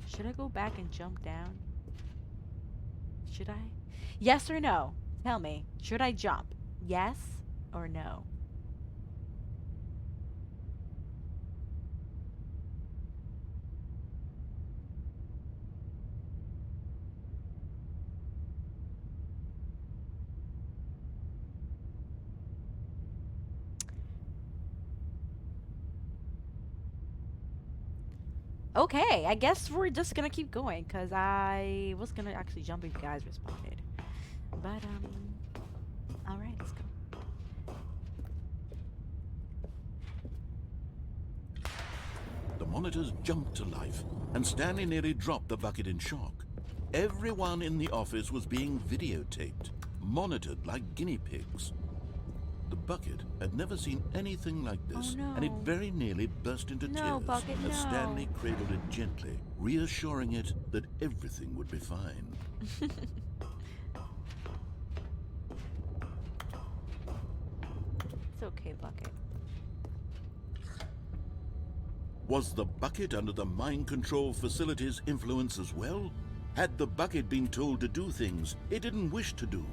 Should I go back and jump down? Should I? Yes or no? Tell me. Should I jump? Yes or no? Okay, I guess we're just gonna keep going, because I was gonna actually jump if you guys responded. But, alright, let's go. The monitors jumped to life, and Stanley nearly dropped the bucket in shock. Everyone in the office was being videotaped, monitored like guinea pigs. The bucket had never seen anything like this, Oh, and it no. very nearly burst into No, tears Bucket, as no. Stanley cradled it gently, reassuring it that everything would be fine. It's okay, Bucket. Was the bucket under the mind control facility's influence as well? Had the bucket been told to do things it didn't wish to do?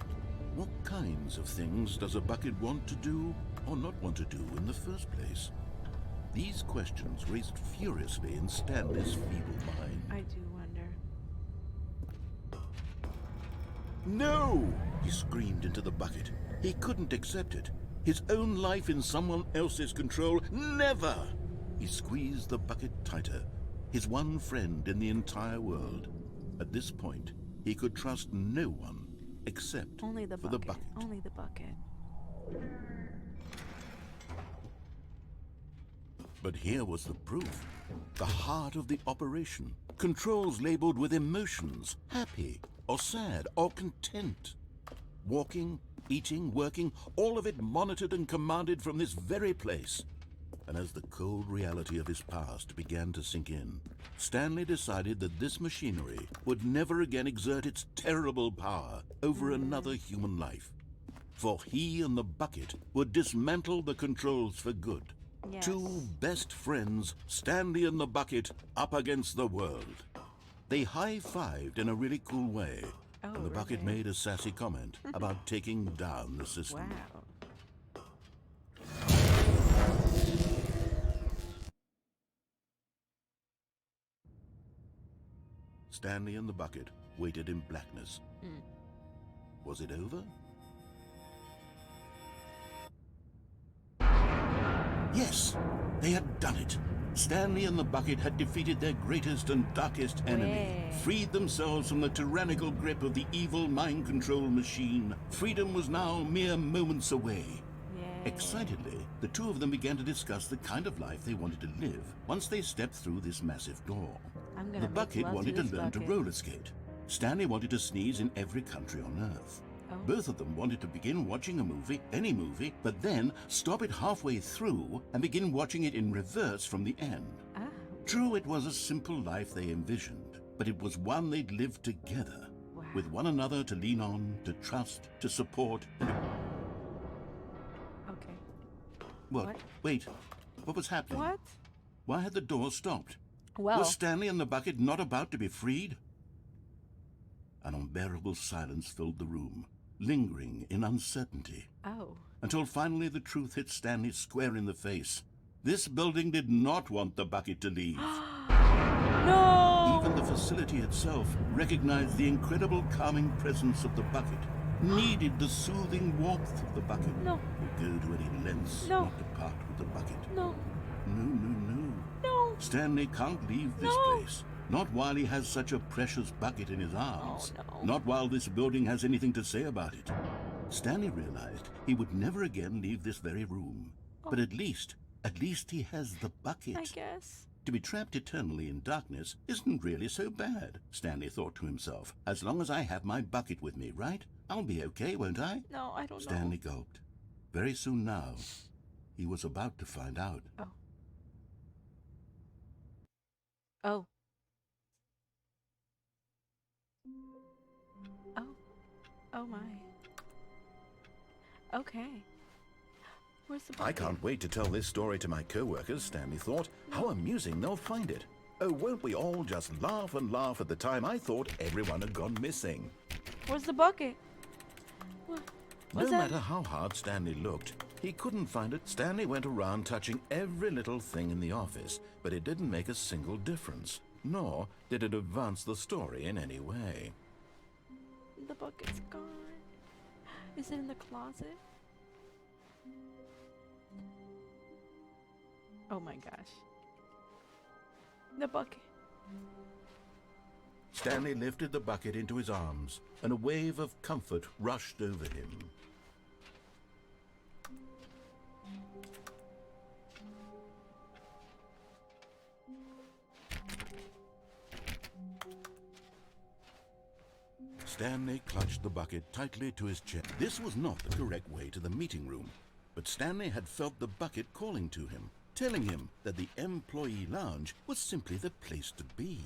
What kinds of things does a bucket want to do or not want to do in the first place? These questions raced furiously in Stanley's feeble mind. I do wonder. No! He screamed into the bucket. He couldn't accept it. His own life in someone else's control, never! He squeezed the bucket tighter, his one friend in the entire world. At this point, he could trust no one except Only the for bucket. the bucket. Only the bucket. But here was the proof. The heart of the operation. Controls labeled with emotions, happy or sad or content. Walking, eating, working, all of it monitored and commanded from this very place. And as the cold reality of his past began to sink in, Stanley decided that this machinery would never again exert its terrible power over another human life. For he and the bucket would dismantle the controls for good. Yes. Two best friends, Stanley and the bucket, up against the world. They high-fived in a really cool way, Oh, and the bucket really? made a sassy comment about taking down the system. Wow. Stanley and the bucket waited in blackness. Was it over? Yes, they had done it. Stanley and the bucket had defeated their greatest and darkest enemy, Way. freed themselves from the tyrannical grip of the evil mind control machine. Freedom was now mere moments away. Yay. Excitedly, the two of them began to discuss the kind of life they wanted to live once they stepped through this massive door. I'm gonna The make bucket love wanted to to this learn bucket. to roller skate. Stanley wanted to sneeze in every country on Earth. Oh. Both of them wanted to begin watching a movie, any movie, but then stop it halfway through and begin watching it in reverse from the end. Ah. True, it was a simple life they envisioned, but it was one they'd lived together, Wow. with one another to lean on, to trust, to support. Okay. What? Wait, what was happening? What? Why had the door stopped? Well, Was Stanley and the bucket not about to be freed? An unbearable silence filled the room, lingering in uncertainty, oh. until finally the truth hit Stanley square in the face. This building did not want the bucket to leave. No! Even the facility itself recognized the incredible calming presence of the bucket. needed the soothing warmth of the bucket, No. would go to any lengths No. not to part with the bucket. No. No. No. Stanley can't leave this No. place. Not while he has such a precious bucket in his arms. Oh, no. Not while this building has anything to say about it. Stanley realized he would never again leave this very room. But at least he has the bucket. I guess. To be trapped eternally in darkness isn't really so bad, Stanley thought to himself. As long as I have my bucket with me, right? I'll be okay, won't I? No, I don't Stanley know. gulped. Very soon now, he was about to find out. Oh. Oh my. Okay. Where's the bucket? I can't wait to tell this story to my co-workers, Stanley thought. How amusing they'll find it. Oh, won't we all just laugh and laugh at the time I thought everyone had gone missing. Where's the bucket? What? No What's that? matter how hard Stanley looked, he couldn't find it. Stanley went around touching every little thing in the office, but it didn't make a single difference, nor did it advance the story in any way. The bucket's gone. Is it in the closet? Oh my gosh. The bucket. Stanley lifted the bucket into his arms, and a wave of comfort rushed over him. Stanley clutched the bucket tightly to his chest. This was not the correct way to the meeting room, but Stanley had felt the bucket calling to him, telling him that the employee lounge was simply the place to be.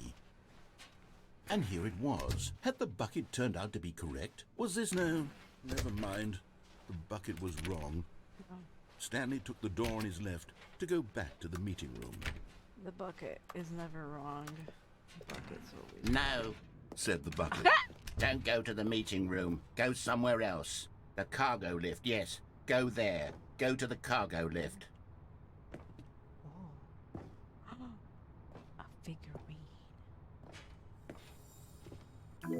And here it was. Had the bucket turned out to be correct? Was this no? Never mind. The bucket was wrong. Stanley took the door on his left to go back to the meeting room. The bucket is never wrong. The bucket's always No, Said the bucket. don't go to the meeting room. Go somewhere else. The cargo lift, yes. Go there. Go to the cargo lift. a figurine.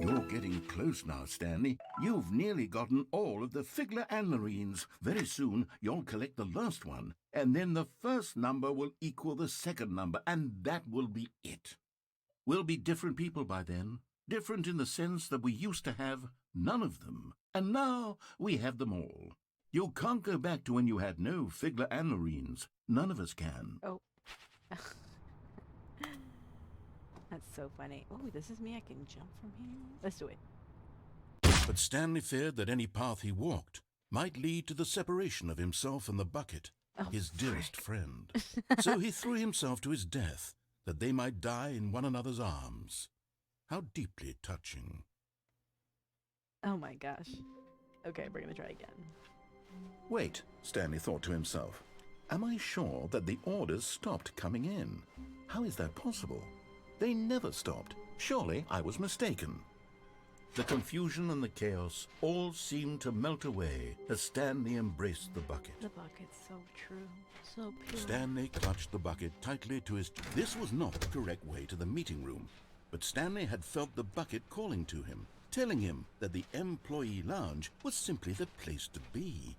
You're getting close now, Stanley. You've nearly gotten all of the Figler Anmarines. Very soon, you'll collect the last one, and then the first number will equal the second number, and that will be it. We'll be different people by then. Different in the sense that we used to have none of them, and now we have them all. You can't go back to when you had no Figler Anmarines. None of us can. Oh. That's so funny. Oh, this is me. I can jump from here. Let's do it. But Stanley feared that any path he walked might lead to the separation of himself and the bucket, Oh, his dearest friend. So he threw himself to his death, that they might die in one another's arms. How deeply touching. Oh my gosh. Okay, we're gonna try again. Wait, Stanley thought to himself. Am I sure that the orders stopped coming in? How is that possible? They never stopped. Surely I was mistaken. The confusion and the chaos all seemed to melt away as Stanley embraced the bucket. The bucket's so true. So pure. Stanley clutched the bucket tightly to his... This was not the correct way to the meeting room, but Stanley had felt the bucket calling to him, telling him that the employee lounge was simply the place to be.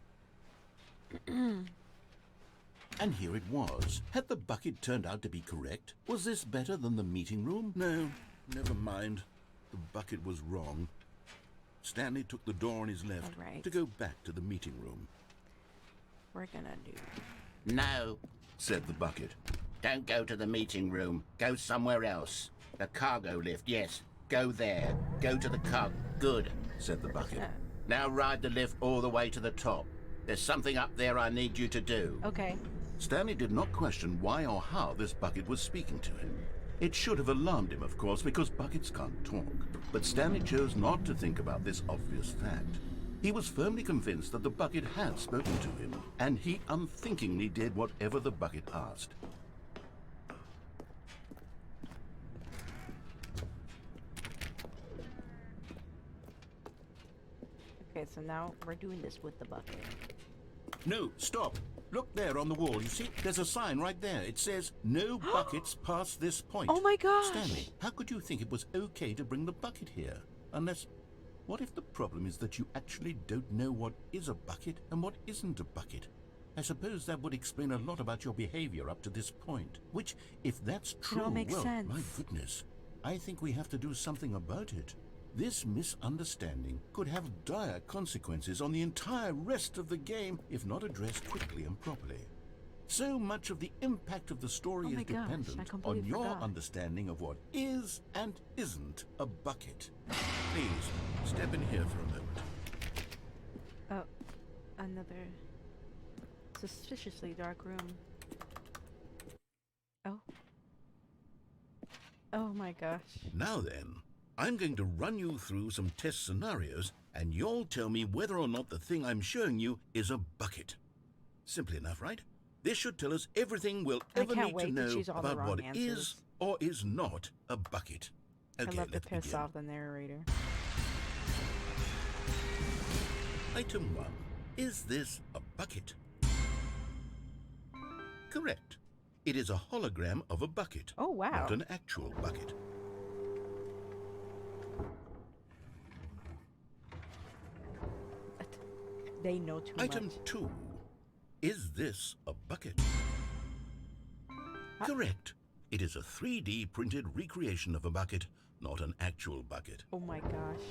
And here it was. Had the bucket turned out to be correct? Was this better than the meeting room? No, never mind. The bucket was wrong. Stanley took the door on his left All right. to go back to the meeting room. We're gonna do. No, Said the bucket. don't go to the meeting room. Go somewhere else. The cargo lift, yes. Go there. Go to the car. Good. Said the bucket. Now ride the lift all the way to the top. There's something up there I need you to do. Okay. Stanley did not question why or how this bucket was speaking to him. It should have alarmed him, of course, because buckets can't talk. But Stanley chose not to think about this obvious fact. He was firmly convinced that the bucket had spoken to him, and he unthinkingly did whatever the bucket asked. Okay, so now we're doing this with the bucket. No, stop. Look there on the wall. You see, there's a sign right there. It says, no buckets past this point. Oh my gosh! Stanley, how could you think it was okay to bring the bucket here? Unless... What if the problem is that you actually don't know what is a bucket and what isn't a bucket? I suppose that would explain a lot about your behavior up to this point. Which, if that's true, all makes well, sense. my goodness, I think we have to do something about it. This misunderstanding could have dire consequences on the entire rest of the game if not addressed quickly and properly. So much of the impact of the story Oh my is gosh, I dependent completely on your forgot. understanding of what is and isn't a bucket. Please, step in here for a moment. Oh, another suspiciously dark room. Oh. Oh my gosh. Now then, I'm going to run you through some test scenarios, and you'll tell me whether or not the thing I'm showing you is a bucket. Simple enough, right? This should tell us everything we'll I ever can't need wait to to know choose all the about wrong what answers. is or is not a bucket. Okay, I love to let's piss begin. off the narrator. Item 1. Is this a bucket? Correct. It is a hologram of a bucket. Oh, wow. Not an actual bucket. They know too Item much. 2. Is this a bucket? Correct. It is a 3D printed recreation of a bucket, not an actual bucket. Oh my gosh.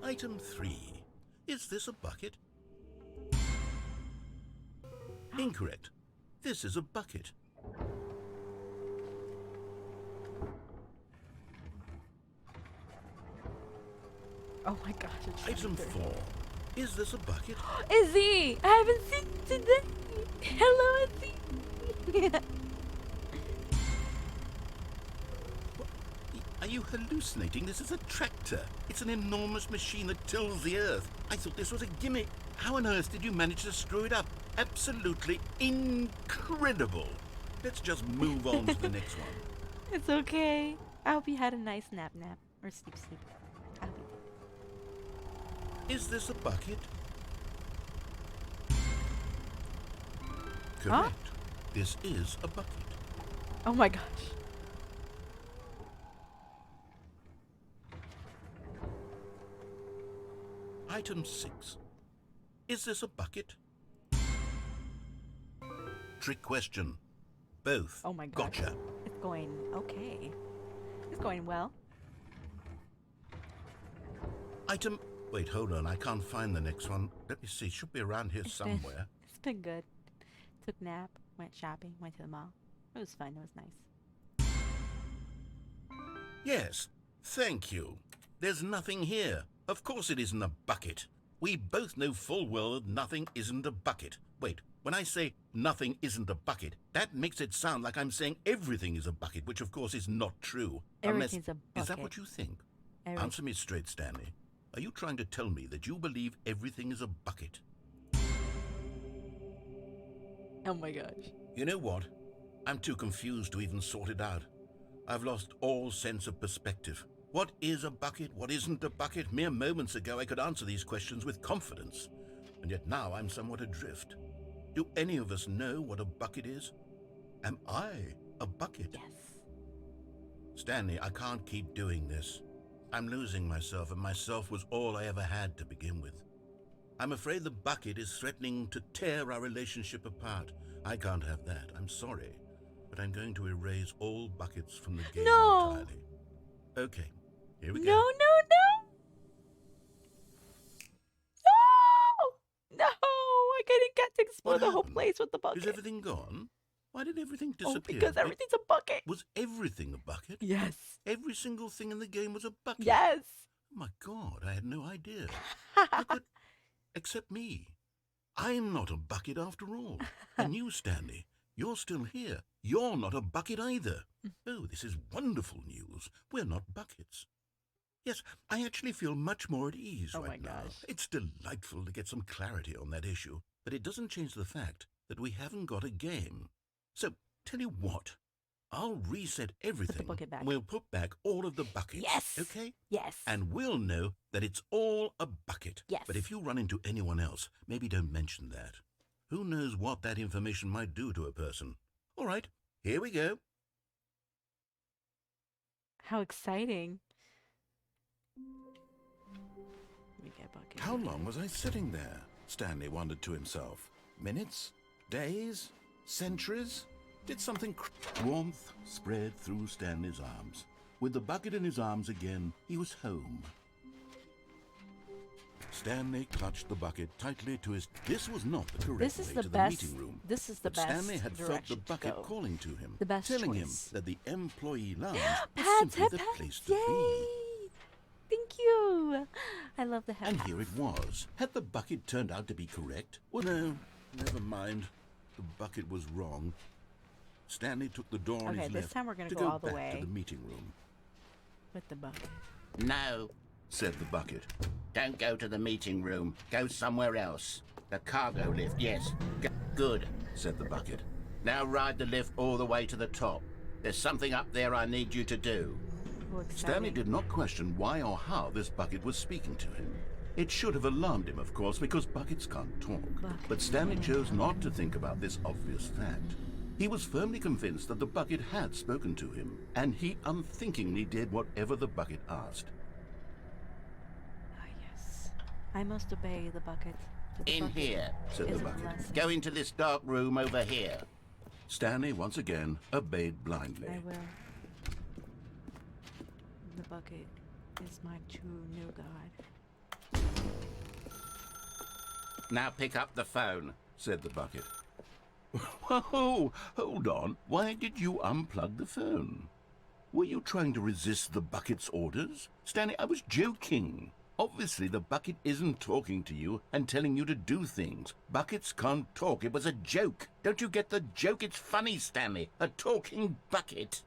Item 3. Is this a bucket? Incorrect. This is a bucket. Oh my gosh. It's Item Shredder. 4. Is this a bucket? Izzy! I haven't seen you today! Hello, Izzy! Are you hallucinating? This is a tractor. It's an enormous machine that tills the earth. I thought this was a gimmick. How on earth did you manage to screw it up? Absolutely incredible. Let's just move on to the next one. It's okay. I hope you had a nice nap. Or sleep. I hope you did. Is this a bucket? Correct. This is a bucket. Oh my gosh. Item 6. Is this a bucket? Trick question. Both. Oh my gosh. Gotcha. It's going okay. It's going well. Item... Wait, hold on. I can't find the next one. Let me see. Should be around here somewhere. It's been good. Took nap, went shopping, went to the mall. It was fun. It was nice. Yes. Thank you. There's nothing here. Of course it isn't a bucket. We both know full well that nothing isn't a bucket. Wait, when I say nothing isn't a bucket, that makes it sound like I'm saying everything is a bucket, which of course is not true. Everything's a Is that bucket. what you think? Every- Answer me straight, Stanley. Are you trying to tell me that you believe everything is a bucket? Oh my gosh. You know what? I'm too confused to even sort it out. I've lost all sense of perspective. What is a bucket? What isn't a bucket? Mere moments ago I could answer these questions with confidence. And yet now I'm somewhat adrift. Do any of us know what a bucket is? Am I a bucket? Yes. Stanley, I can't keep doing this. I'm losing myself, and myself was all I ever had to begin with. I'm afraid the bucket is threatening to tear our relationship apart. I can't have that. I'm sorry. But I'm going to erase all buckets from the game No! entirely. Okay, here we No, go. no! No! I didn't get to explore What the whole happened? place with the bucket. Is everything gone? Why did everything Oh, disappear? because everything's a bucket. Was everything a bucket? Yes. Every single thing in the game was a bucket? Yes. Oh my God, I had no idea. How could... Except me. I'm not a bucket after all. And you, Stanley, you're still here. You're not a bucket either. Oh, this is wonderful news. We're not buckets. Yes, I actually feel much more at ease Oh my right now. gosh. It's delightful to get some clarity on that issue, but it doesn't change the fact that we haven't got a game. So, tell you what, I'll reset everything. bucket back. We'll put back all of the buckets. Yes. Okay? Yes. And we'll know that it's all a bucket. Yes. But if you run into anyone else, maybe don't mention that. Who knows what that information might do to a person? All right, here we go. How exciting. Let me get a bucket. How long was I sitting there? Stanley wondered to himself. Minutes? Days? Centuries? Did something warmth spread through Stanley's arms. With the bucket in his arms again, he was home. Stanley clutched the bucket tightly to his... This was not the correct This is way the to best. the meeting room. This is the But best. Stanley had felt the direction to bucket go. calling to him, The best telling choice. him that the employee lounge was Pads, simply the pads. place to Yay! be. Thank you. I love the hat. And here it was. Had the bucket turned out to be correct? Well, no, never mind. The bucket was wrong. Stanley took the door on Okay, his this left time we're gonna to go go all the back way. to the meeting room. With the bucket. No, Said the bucket. don't go to the meeting room. Go somewhere else. The cargo lift, yes. Good, Said the bucket. now ride the lift all the way to the top. There's something up there I need you to do. Oh, exciting. Stanley did not question why or how this bucket was speaking to him. It should have alarmed him, of course, because buckets can't talk. But Stanley chose not to think about this obvious fact. He was firmly convinced that the bucket had spoken to him, and he unthinkingly did whatever the bucket asked. Ah, yes. I must obey the bucket. The In bucket here. Said is the a bucket. blessing. Go into this dark room over here. Stanley once again obeyed blindly. I will. The bucket is my true new god. Now pick up the phone. Said the bucket. Whoa, hold on. Why did you unplug the phone? Were you trying to resist the bucket's orders? Stanley, I was joking. Obviously, the bucket isn't talking to you and telling you to do things. Buckets can't talk. It was a joke. Don't you get the joke? It's funny, Stanley. A talking bucket.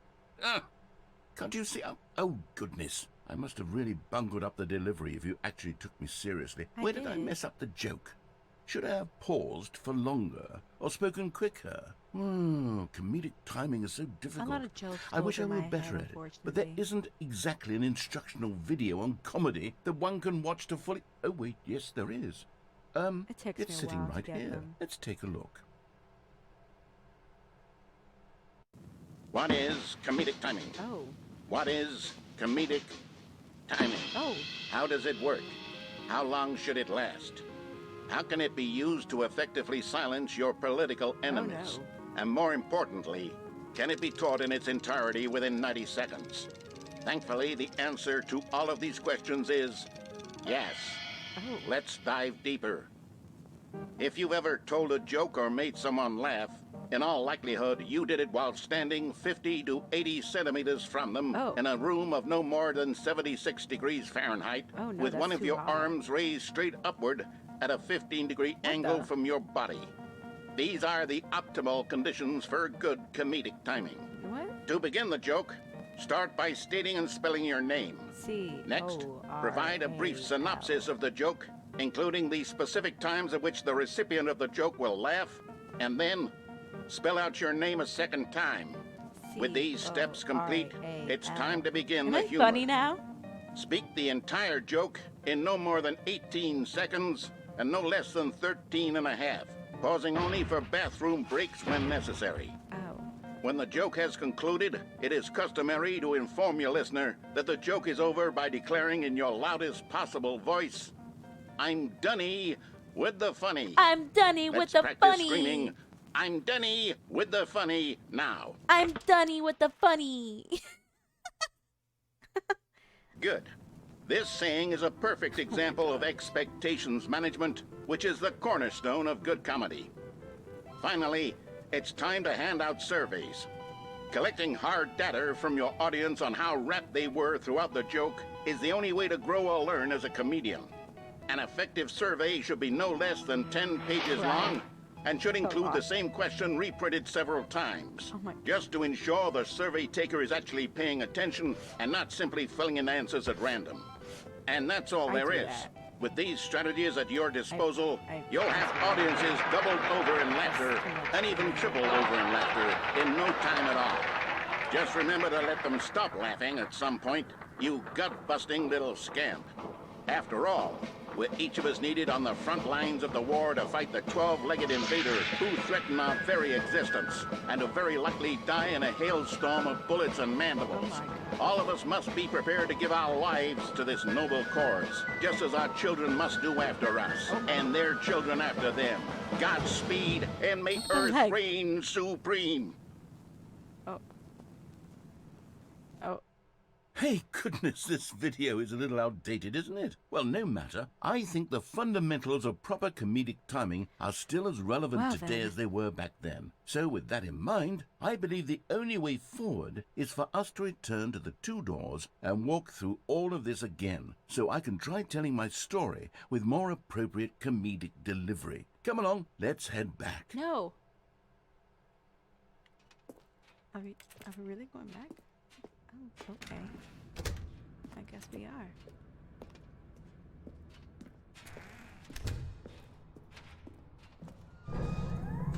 Can't you see? Oh, goodness. I must have really bungled up the delivery if you actually took me seriously. Where did I did. mess up the joke? Should I have paused for longer or spoken quicker? Comedic timing is so difficult. lot of jokes I wish I goes in were my better head, at it. But there unfortunately. isn't exactly an instructional video on comedy that one can watch to fully... Oh, wait, yes, there is. It takes It's me a sitting while to right get here. them. Let's take a look. What is comedic timing? Oh. What is comedic timing? Oh. How does it work? How long should it last? How can it be used to effectively silence your political enemies? no. And more importantly, can it be taught in its entirety within 90 seconds? Thankfully, the answer to all of these questions is yes. Oh. Let's dive deeper. If you've ever told a joke or made someone laugh, in all likelihood, you did it while standing 50 to 80 centimeters from them Oh. in a room of no more than 76 degrees Fahrenheit, Oh, no, with one that's of too your hot. arms raised straight upward at a 15-degree angle the- from your body. These are the optimal conditions for good comedic timing. What? To begin the joke, start by stating and spelling your name. C. Next, O, provide a brief R, A, synopsis L. of the joke, including the specific times at which the recipient of the joke will laugh, and then spell out your name a second time. With these steps complete, it's time to begin Am the I humor. funny now? Speak the entire joke in no more than 18 seconds and no less than 13 and a half, pausing only for bathroom breaks when necessary. Oh. When the joke has concluded, it is customary to inform your listener that the joke is over by declaring in your loudest possible voice, "I'm Dunny with the funny." I'm Dunny with Let's the practice funny. screaming, "I'm Dunny with the funny" now. I'm Dunny with the funny. Good. This saying is a perfect example of expectations management, which is the cornerstone of good comedy. Finally, it's time to hand out surveys. Collecting hard data from your audience on how rapt they were throughout the joke is the only way to grow or learn as a comedian. An effective survey should be no less than 10 pages long and should include the same question reprinted several times, Oh my- just to ensure the survey taker is actually paying attention and not simply filling in answers at random. And that's all I there do is. that. With these strategies at your disposal, I- you'll have audiences doubled over in laughter and even tripled over in laughter in no time at all. Just remember to let them stop laughing at some point, you gut-busting little scamp. After all, with each of us needed on the front lines of the war to fight the 12-legged invaders who threaten our very existence, and who very likely die in a hailstorm of bullets and mandibles. All of us must be prepared to give our lives to this noble cause, just as our children must do after us, and their children after them. Godspeed, and may Earth heck? reign supreme. Oh. Oh. Hey, goodness, this video is a little outdated, isn't it? Well, no matter. I think the fundamentals of proper comedic timing are still as relevant Well, today then. as they were back then. So with that in mind, I believe the only way forward is for us to return to the two doors and walk through all of this again, so I can try telling my story with more appropriate comedic delivery. Come along, let's head back. No. Are we really going back? Oh, okay. I guess we are.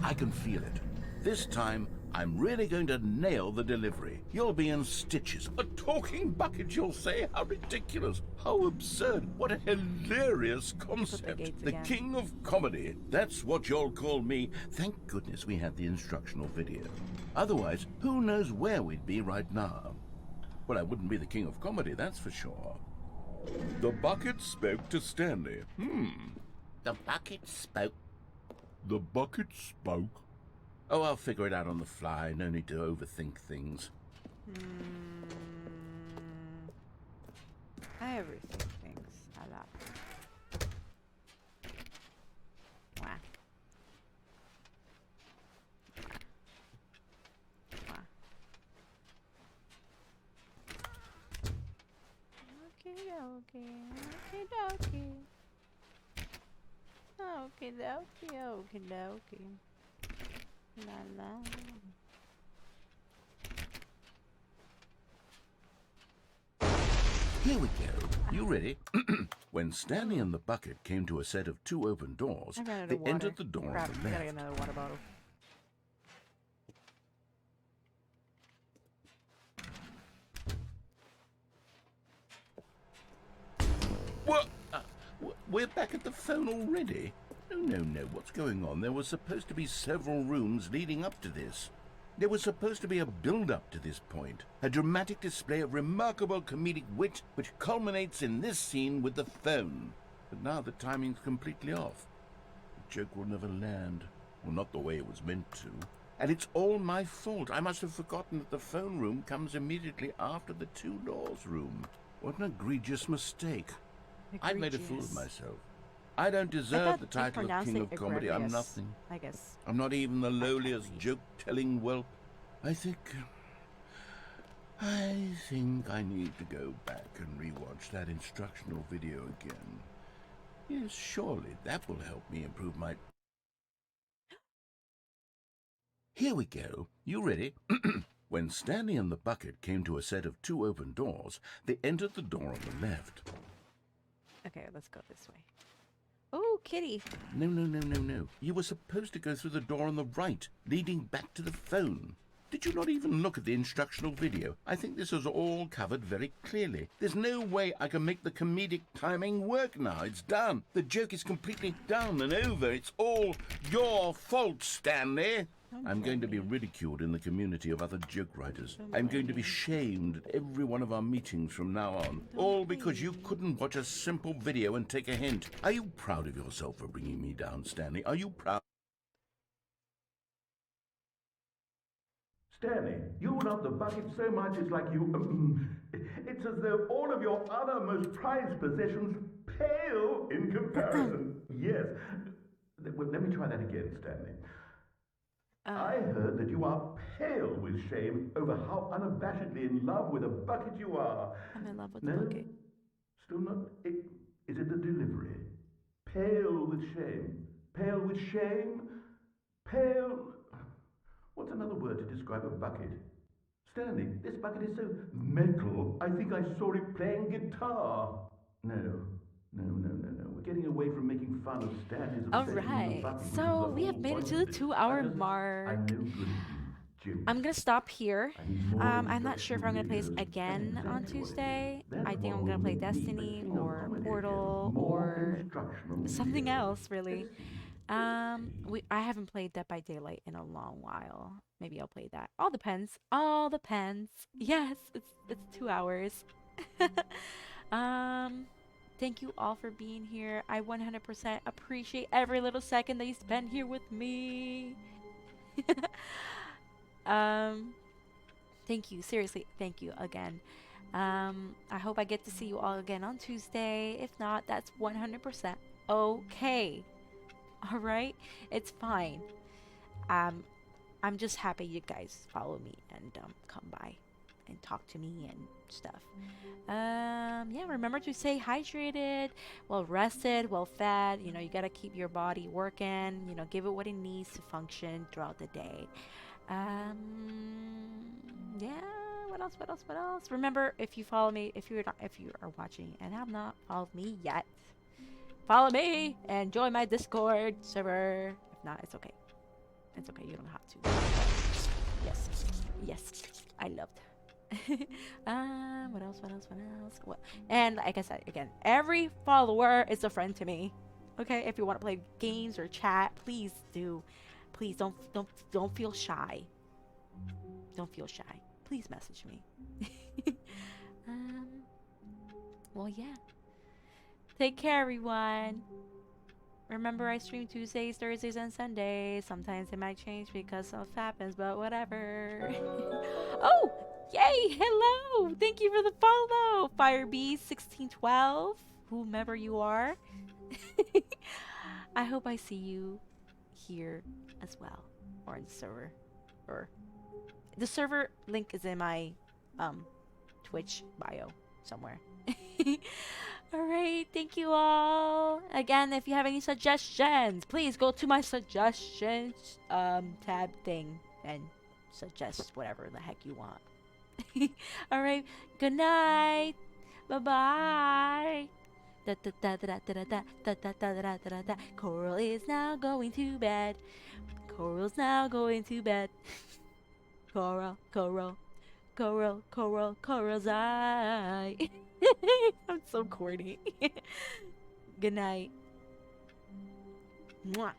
I can feel it. This time, I'm really going to nail the delivery. You'll be in stitches. A talking bucket, you'll say? How ridiculous. How absurd. What a hilarious concept. gates The again. king of comedy. That's what you'll call me. Thank goodness we had the instructional video. Otherwise, who knows where we'd be right now. Well, I wouldn't be the king of comedy, that's for sure. The bucket spoke to Stanley. The bucket spoke. The bucket spoke. Oh, I'll figure it out on the fly. No need to overthink things. I overthink things a lot. Wah. Wah. Okie dokie. Okie dokie. La la. Here we go. You ready? When Stanley and the bucket came to a set of two open doors, I ran out they of water. entered the door Crap, on the gotta left. get another water bottle. What? We're back at the phone already? No. What's going on? There were supposed to be several rooms leading up to this. There was supposed to be a build-up to this point. A dramatic display of remarkable comedic wit which culminates in this scene with the phone. But now the timing's completely off. The joke will never land. Well, not the way it was meant to. And it's all my fault. I must have forgotten that the phone room comes immediately after the two doors room. What an egregious mistake. I've made a fool of myself. I don't deserve the title of King of Comedy. I'm nothing. I guess. I'm not even the lowliest joke-telling whelp. I think I need to go back and rewatch that instructional video again. Yes, surely that will help me improve my... Here we go. You ready? When Stanley and the bucket came to a set of two open doors, they entered the door on the left. Okay, let's go this way. Oh, kitty. No. You were supposed to go through the door on the right, leading back to the phone. Did you not even look at the instructional video? I think this is all covered very clearly. There's no way I can make the comedic timing work now. It's done. The joke is completely done and over. It's all your fault, Stanley. I'm going to be ridiculed in the community of other joke writers. I'm going to be shamed at every one of our meetings from now on. All because you couldn't watch a simple video and take a hint. Are you proud of yourself for bringing me down, Stanley? Are you proud? Stanley, you love the bucket so much it's like you... it's as though all of your other most prized possessions pale in comparison. Yes. Well, let me try that again, Stanley. I heard that you are pale with shame over how unabashedly in love with a bucket you are. I'm in love with the No? bucket. Still not... Is it the delivery? Pale with shame. Pale with shame? Pale... What's another word to describe a bucket? Stanley, this bucket is so metal. I think I saw it playing guitar. No. We're getting away from making fun of Stanley's All obsession with the right, bucket, which is so the we have whole made it point to of the it. 2-hour I'm mark. no good at you. Jim. I'm gonna stop here. I need more I'm not sure if I'm gonna play this instructional again videos. on Exactly what it is. Tuesday. They're I the think I'm models gonna play make me a Destiny keen or accommodator. Portal More or instructional something videos. else, really. Let's see. I haven't played Dead by Daylight in a long while. Maybe I'll play that. All depends. All depends. Yes, it's 2 hours. um, thank you all for being here. I 100% appreciate every little second that you spend here with me. um, thank you. Seriously, thank you again. I hope I get to see you all again on Tuesday. If not, that's 100% okay. All right, it's fine. Um, I'm just happy you guys follow me and come by and talk to me and stuff. Yeah, remember to stay hydrated, well rested, well fed. You know, you gotta keep your body working. You know, give it what it needs to function throughout the day. Yeah. What else? What else? What else? Remember, if you follow me, if you are watching and have not followed me yet, follow me and join my Discord server. If not, it's okay. It's okay. You don't have to. Yes. Yes. I loved. What else? What else? What else? What? And like I said again, every follower is a friend to me. Okay. If you want to play games or chat, please do. Please don't feel shy. Don't feel shy. Please message me. Well, yeah. Take care, everyone. Remember, I stream Tuesdays, Thursdays, and Sundays. Sometimes it might change because stuff happens, but whatever. Oh, yay! Hello! Thank you for the follow, Firebee1612, whomever you are. I hope I see you here as well, or in the server, or the server link is in my Twitch bio somewhere. Alright, thank you all. Again, if you have any suggestions, please go to my suggestions tab thing and suggest whatever the heck you want. Alright, good night. Bye-bye. Coral is now going to bed. Coral's now going to bed. Coral, Coral, Coral, Coral, Coralzeit. I'm so corny. Good night. Mwah.